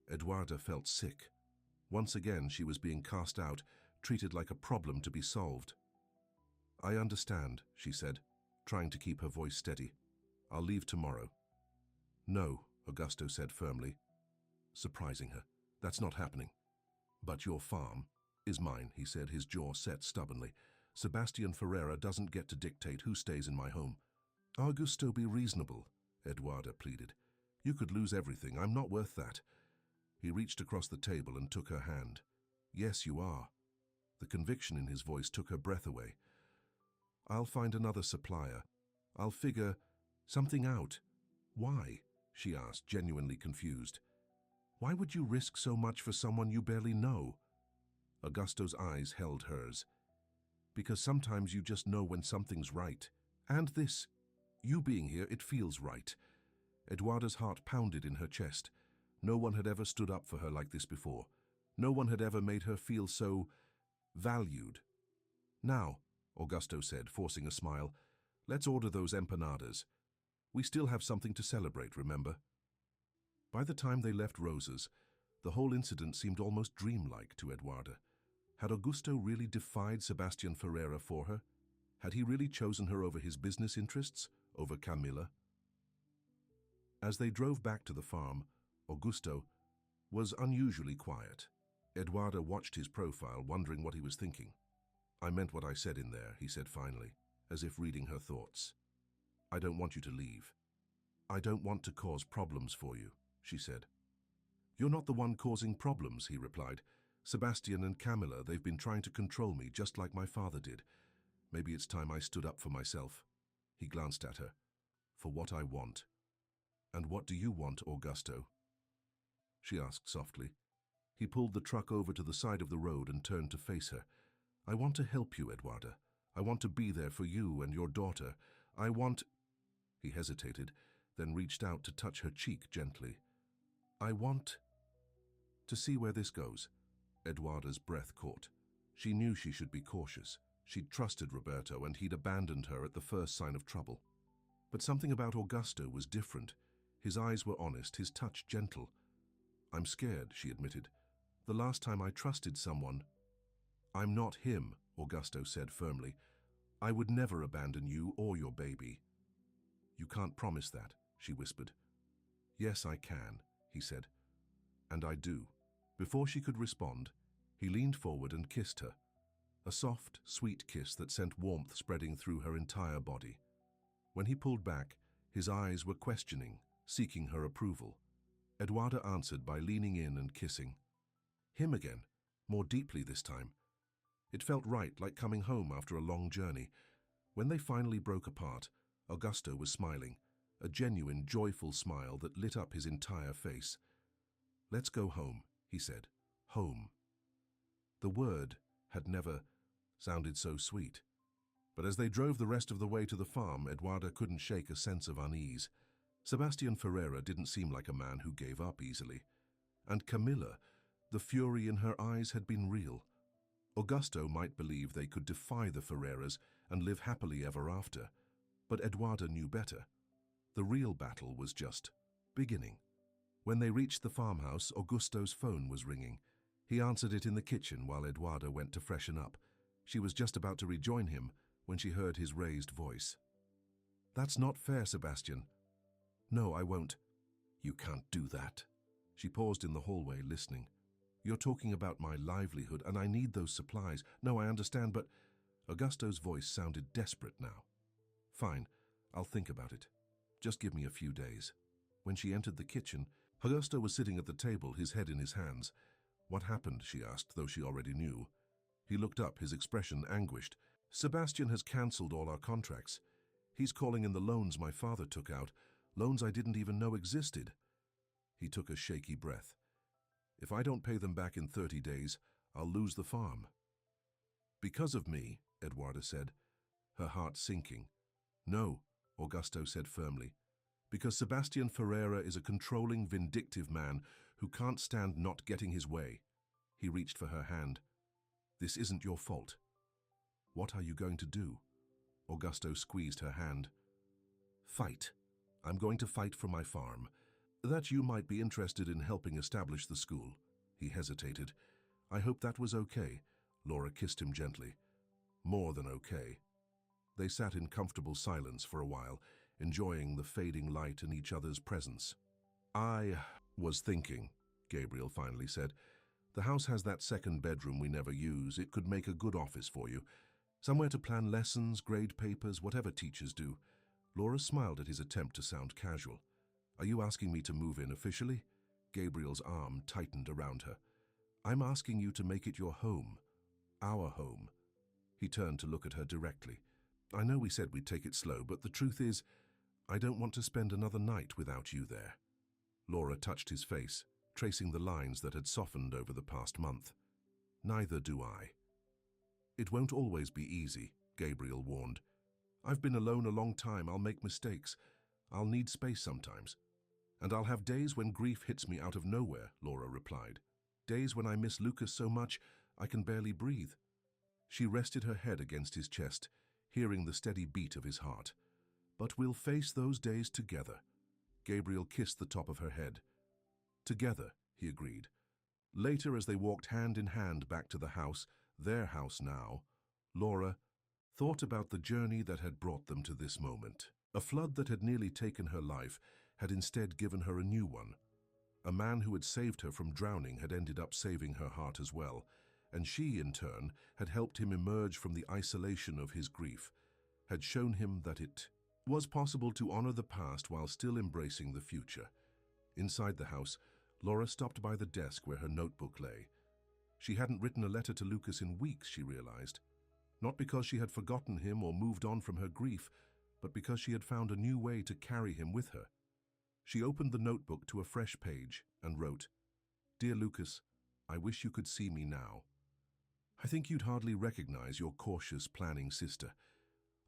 Eduarda felt sick. Once again, she was being cast out, treated like a problem to be solved. I understand, she said, trying to keep her voice steady. I'll leave tomorrow. No, Augusto said firmly, surprising her. That's not happening. But your farm is mine, he said, his jaw set stubbornly. Sebastian Ferreira doesn't get to dictate who stays in my home. Augusto, be reasonable, Eduarda pleaded. You could lose everything. I'm not worth that. He reached across the table and took her hand. Yes, you are. The conviction in his voice took her breath away. I'll find another supplier. I'll figure something out. Why? She asked, genuinely confused. Why would you risk so much for someone you barely know? Augusto's eyes held hers. Because sometimes you just know when something's right. And this, you being here, it feels right. Eduarda's heart pounded in her chest. No one had ever stood up for her like this before. No one had ever made her feel so valued. Now, Augusto said, forcing a smile, let's order those empanadas. We still have something to celebrate, remember? By the time they left Rosa's, the whole incident seemed almost dreamlike to Eduarda. Had Augusto really defied Sebastian Ferreira for her? Had he really chosen her over his business interests, over Camila? As they drove back to the farm, Augusto was unusually quiet. Eduarda watched his profile, wondering what he was thinking. I meant what I said in there, he said finally, as if reading her thoughts. I don't want you to leave. I don't want to cause problems for you, she said. You're not the one causing problems, he replied. Sebastian and Camila, they've been trying to control me just like my father did. Maybe it's time I stood up for myself. He glanced at her. For what I want. And what do you want, Augusto? She asked softly. He pulled the truck over to the side of the road and turned to face her. I want to help you, Eduarda. I want to be there for you and your daughter. I want... He hesitated, then reached out to touch her cheek gently. I want to see where this goes. Eduarda's breath caught. She knew she should be cautious. She'd trusted Roberto and he'd abandoned her at the first sign of trouble. But something about Augusto was different. His eyes were honest, his touch gentle. I'm scared, she admitted. The last time I trusted someone... I'm not him, Augusto said firmly. I would never abandon you or your baby. You can't promise that, she whispered. Yes, I can, he said. And I do. Before she could respond, he leaned forward and kissed her. A soft, sweet kiss that sent warmth spreading through her entire body. When he pulled back, his eyes were questioning, seeking her approval. Eduarda answered by leaning in and kissing. Him again, more deeply this time. It felt right, like coming home after a long journey. When they finally broke apart, Augusto was smiling, a genuine, joyful smile that lit up his entire face. Let's go home, he said. Home. The word had never sounded so sweet. But as they drove the rest of the way to the farm, Eduarda couldn't shake a sense of unease. Sebastian Ferreira didn't seem like a man who gave up easily. And Camila, the fury in her eyes had been real. Augusto might believe they could defy the Ferreiras and live happily ever after. But Eduarda knew better. The real battle was just beginning. When they reached the farmhouse, Augusto's phone was ringing. He answered it in the kitchen while Eduarda went to freshen up. She was just about to rejoin him when she heard his raised voice. That's not fair, Sebastian. No, I won't. You can't do that. She paused in the hallway, listening. You're talking about my livelihood, and I need those supplies. No, I understand, but... Augusto's voice sounded desperate now. Fine, I'll think about it. Just give me a few days. When she entered the kitchen, Augusto was sitting at the table, his head in his hands. What happened, she asked, though she already knew. He looked up, his expression anguished. Sebastian has cancelled all our contracts. He's calling in the loans my father took out, loans I didn't even know existed. He took a shaky breath. If I don't pay them back in 30 days, I'll lose the farm. Because of me, Eduarda said, her heart sinking. No, Augusto said firmly. Because Sebastian Ferreira is a controlling, vindictive man who can't stand not getting his way. He reached for her hand. This isn't your fault. What are you going to do? Augusto squeezed her hand. Fight. I'm going to fight for my farm. That you might be interested in helping establish the school. He hesitated. I hope that was okay. Laura kissed him gently. More than okay. They sat in comfortable silence for a while, enjoying the fading light in each other's presence. I was thinking, Gabriel finally said. The house has that second bedroom we never use. It could make a good office for you. Somewhere to plan lessons, grade papers, whatever teachers do. Laura smiled at his attempt to sound casual. Are you asking me to move in officially? Gabriel's arm tightened around her. I'm asking you to make it your home. Our home. He turned to look at her directly. I know we said we'd take it slow, but the truth is, I don't want to spend another night without you there. Laura touched his face, tracing the lines that had softened over the past month. Neither do I. It won't always be easy, Gabriel warned. I've been alone a long time. I'll make mistakes. I'll need space sometimes. And I'll have days when grief hits me out of nowhere, Laura replied. Days when I miss Lucas so much I can barely breathe. She rested her head against his chest, hearing the steady beat of his heart. But we'll face those days together. Gabriel kissed the top of her head. Together, he agreed. Later, as they walked hand in hand back to the house, their house now, Laura thought about the journey that had brought them to this moment. A flood that had nearly taken her life had instead given her a new one. A man who had saved her from drowning had ended up saving her heart as well, and she, in turn, had helped him emerge from the isolation of his grief, had shown him that it was possible to honor the past while still embracing the future. Inside the house, Laura stopped by the desk where her notebook lay. She hadn't written a letter to Lucas in weeks, she realized. Not because she had forgotten him or moved on from her grief, but because she had found a new way to carry him with her. She opened the notebook to a fresh page and wrote, Dear Lucas, I wish you could see me now. I think you'd hardly recognize your cautious, planning sister.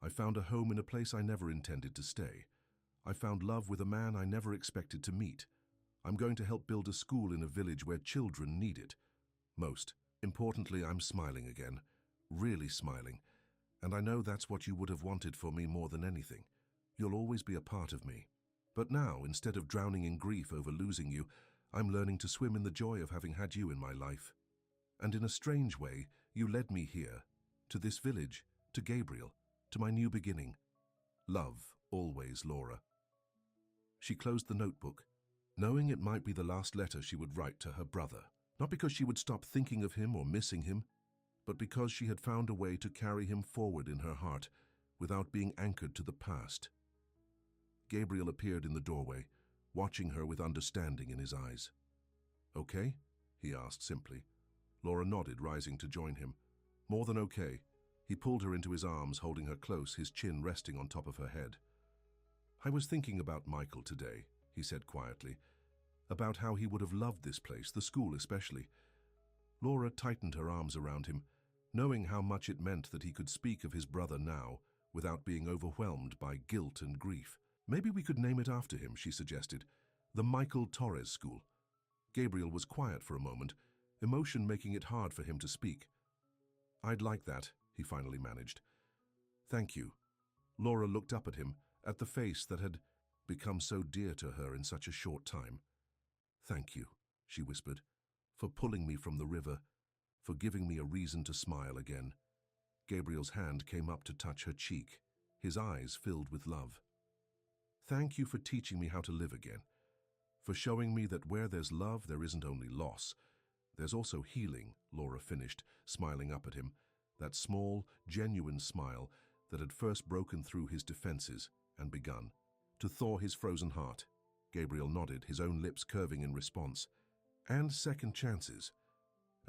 I found a home in a place I never intended to stay. I found love with a man I never expected to meet. I'm going to help build a school in a village where children need it. Most importantly, I'm smiling again, really smiling, and I know that's what you would have wanted for me more than anything. You'll always be a part of me. But now, instead of drowning in grief over losing you, I'm learning to swim in the joy of having had you in my life. And in a strange way, you led me here, to this village, to Gabriel, to my new beginning. Love, always, Laura. She closed the notebook, knowing it might be the last letter she would write to her brother. Not because she would stop thinking of him or missing him, but because she had found a way to carry him forward in her heart without being anchored to the past. Gabriel appeared in the doorway, watching her with understanding in his eyes. Okay? He asked simply. Laura nodded, rising to join him. More than okay. He pulled her into his arms, holding her close, his chin resting on top of her head. I was thinking about Michael today, he said quietly, about how he would have loved this place, the school especially. Laura tightened her arms around him, knowing how much it meant that he could speak of his brother now without being overwhelmed by guilt and grief. Maybe we could name it after him, she suggested. The Michael Torres School. Gabriel was quiet for a moment, emotion making it hard for him to speak. I'd like that, he finally managed. Thank you. Laura looked up at him, at the face that had become so dear to her in such a short time. Thank you, she whispered, for pulling me from the river, for giving me a reason to smile again. Gabriel's hand came up to touch her cheek, his eyes filled with love. Thank you for teaching me how to live again, for showing me that where there's love, there isn't only loss. There's also healing, Laura finished, smiling up at him, that small, genuine smile that had first broken through his defenses and begun to thaw his frozen heart. Gabriel nodded, his own lips curving in response. And second chances.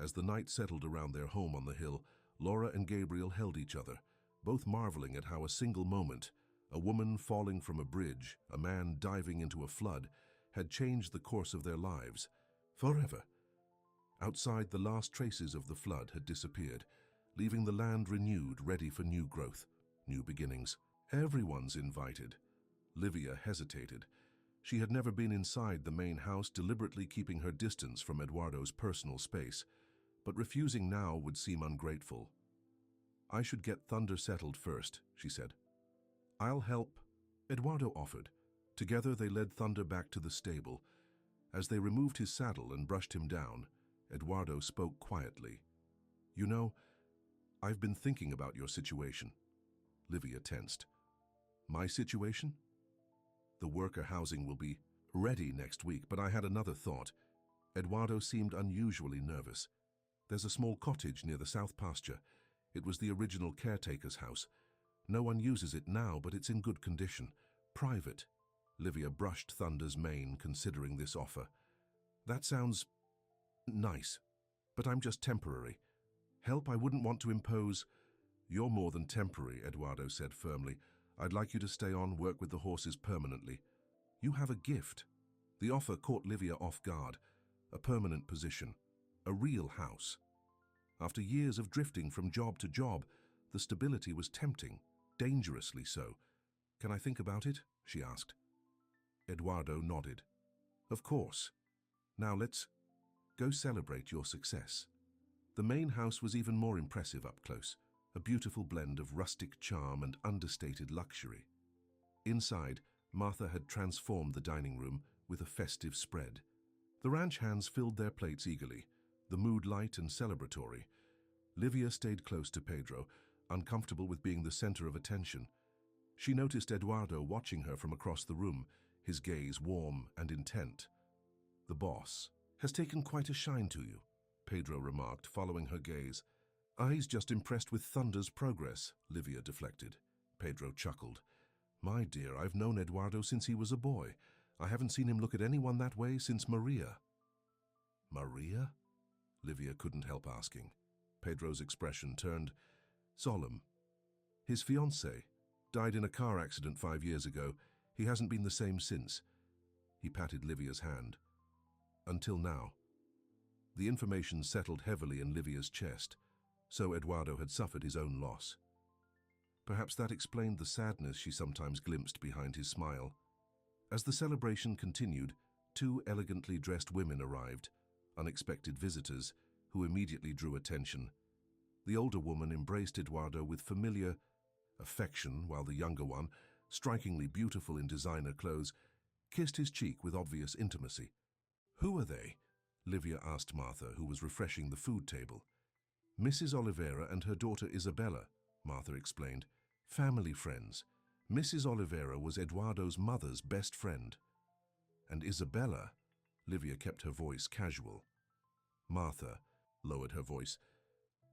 As the night settled around their home on the hill, Laura and Gabriel held each other, both marveling at how a single moment, a woman falling from a bridge, a man diving into a flood, had changed the course of their lives, forever. Outside, the last traces of the flood had disappeared, leaving the land renewed, ready for new growth, new beginnings. Everyone's invited. Livia hesitated. She had never been inside the main house, deliberately keeping her distance from Eduardo's personal space, but refusing now would seem ungrateful. I should get Thunder settled first, she said. I'll help, Eduardo offered. Together they led Thunder back to the stable. As they removed his saddle and brushed him down, Eduardo spoke quietly. You know, I've been thinking about your situation. Livia tensed. My situation? The worker housing will be ready next week, but I had another thought. Eduardo seemed unusually nervous. There's a small cottage near the south pasture. It was the original caretaker's house. No one uses it now, but it's in good condition. Private. Livia brushed Thunder's mane, considering this offer. That sounds nice, but I'm just temporary. Help I wouldn't want to impose. You're more than temporary, Eduardo said firmly. I'd like you to stay on, work with the horses permanently. You have a gift. The offer caught Livia off guard. A permanent position. A real house. After years of drifting from job to job, the stability was tempting, dangerously so. Can I think about it? She asked. Eduardo nodded. Of course. Now let's go celebrate your success. The main house was even more impressive up close, a beautiful blend of rustic charm and understated luxury. Inside, Martha had transformed the dining room with a festive spread. The ranch hands filled their plates eagerly, the mood light and celebratory. Livia stayed close to Pedro, uncomfortable with being the center of attention. She noticed Eduardo watching her from across the room, his gaze warm and intent. The boss has taken quite a shine to you, Pedro remarked, following her gaze. He's just impressed with Thunder's progress, Livia deflected. Pedro chuckled. My dear, I've known Eduardo since he was a boy. I haven't seen him look at anyone that way since Maria. Maria? Livia couldn't help asking. Pedro's expression turned solemn. His fiancée died in a car accident 5 years ago. He hasn't been the same since. He patted Livia's hand. Until now. The information settled heavily in Livia's chest, so Eduardo had suffered his own loss. Perhaps that explained the sadness she sometimes glimpsed behind his smile. As the celebration continued, 2 elegantly dressed women arrived, unexpected visitors, who immediately drew attention. The older woman embraced Eduardo with familiar affection, while the younger one, strikingly beautiful in designer clothes, kissed his cheek with obvious intimacy. Who are they? Livia asked Martha, who was refreshing the food table. Mrs. Oliveira and her daughter Isabella, Martha explained. Family friends. Mrs. Oliveira was Eduardo's mother's best friend. And Isabella, Livia kept her voice casual. Martha lowered her voice.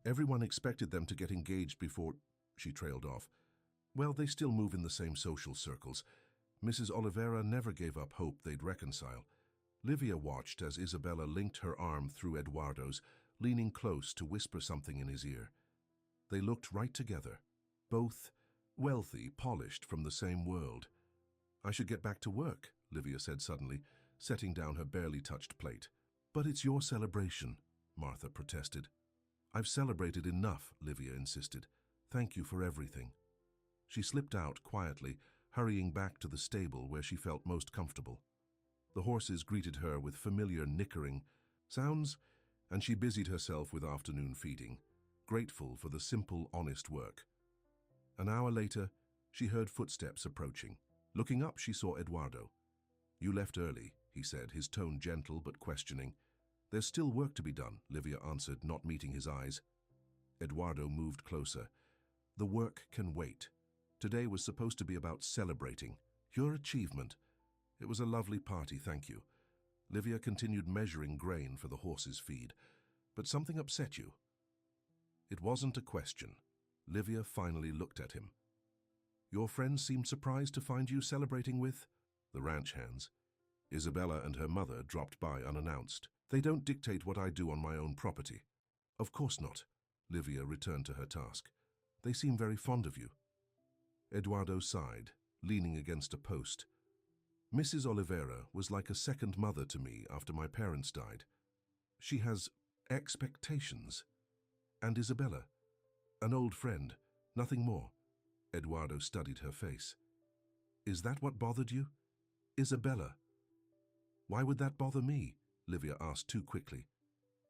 Everyone expected them to get engaged before, she trailed off. Well, they still move in the same social circles. Mrs. Oliveira never gave up hope they'd reconcile. Livia watched as Isabella linked her arm through Eduardo's, leaning close to whisper something in his ear. They looked right together, both wealthy, polished from the same world. I should get back to work, Livia said suddenly, setting down her barely touched plate. But it's your celebration, Martha protested. I've celebrated enough, Livia insisted. Thank you for everything. She slipped out quietly, hurrying back to the stable where she felt most comfortable. The horses greeted her with familiar nickering sounds, and she busied herself with afternoon feeding, grateful for the simple, honest work. An hour later, she heard footsteps approaching. Looking up, she saw Eduardo. You left early, he said, his tone gentle but questioning. There's still work to be done, Livia answered, not meeting his eyes. Eduardo moved closer. The work can wait. Today was supposed to be about celebrating your achievement. It was a lovely party, thank you. Livia continued measuring grain for the horses' feed. But something upset you. It wasn't a question. Livia finally looked at him. Your friends seemed surprised to find you celebrating with the ranch hands. Isabella and her mother dropped by unannounced. They don't dictate what I do on my own property. Of course not. Livia returned to her task. They seem very fond of you. Eduardo sighed, leaning against a post. Mrs. Oliveira was like a second mother to me after my parents died. She has expectations. And Isabella, an old friend, nothing more. Eduardo studied her face. Is that what bothered you? Isabella. Why would that bother me? Livia asked too quickly.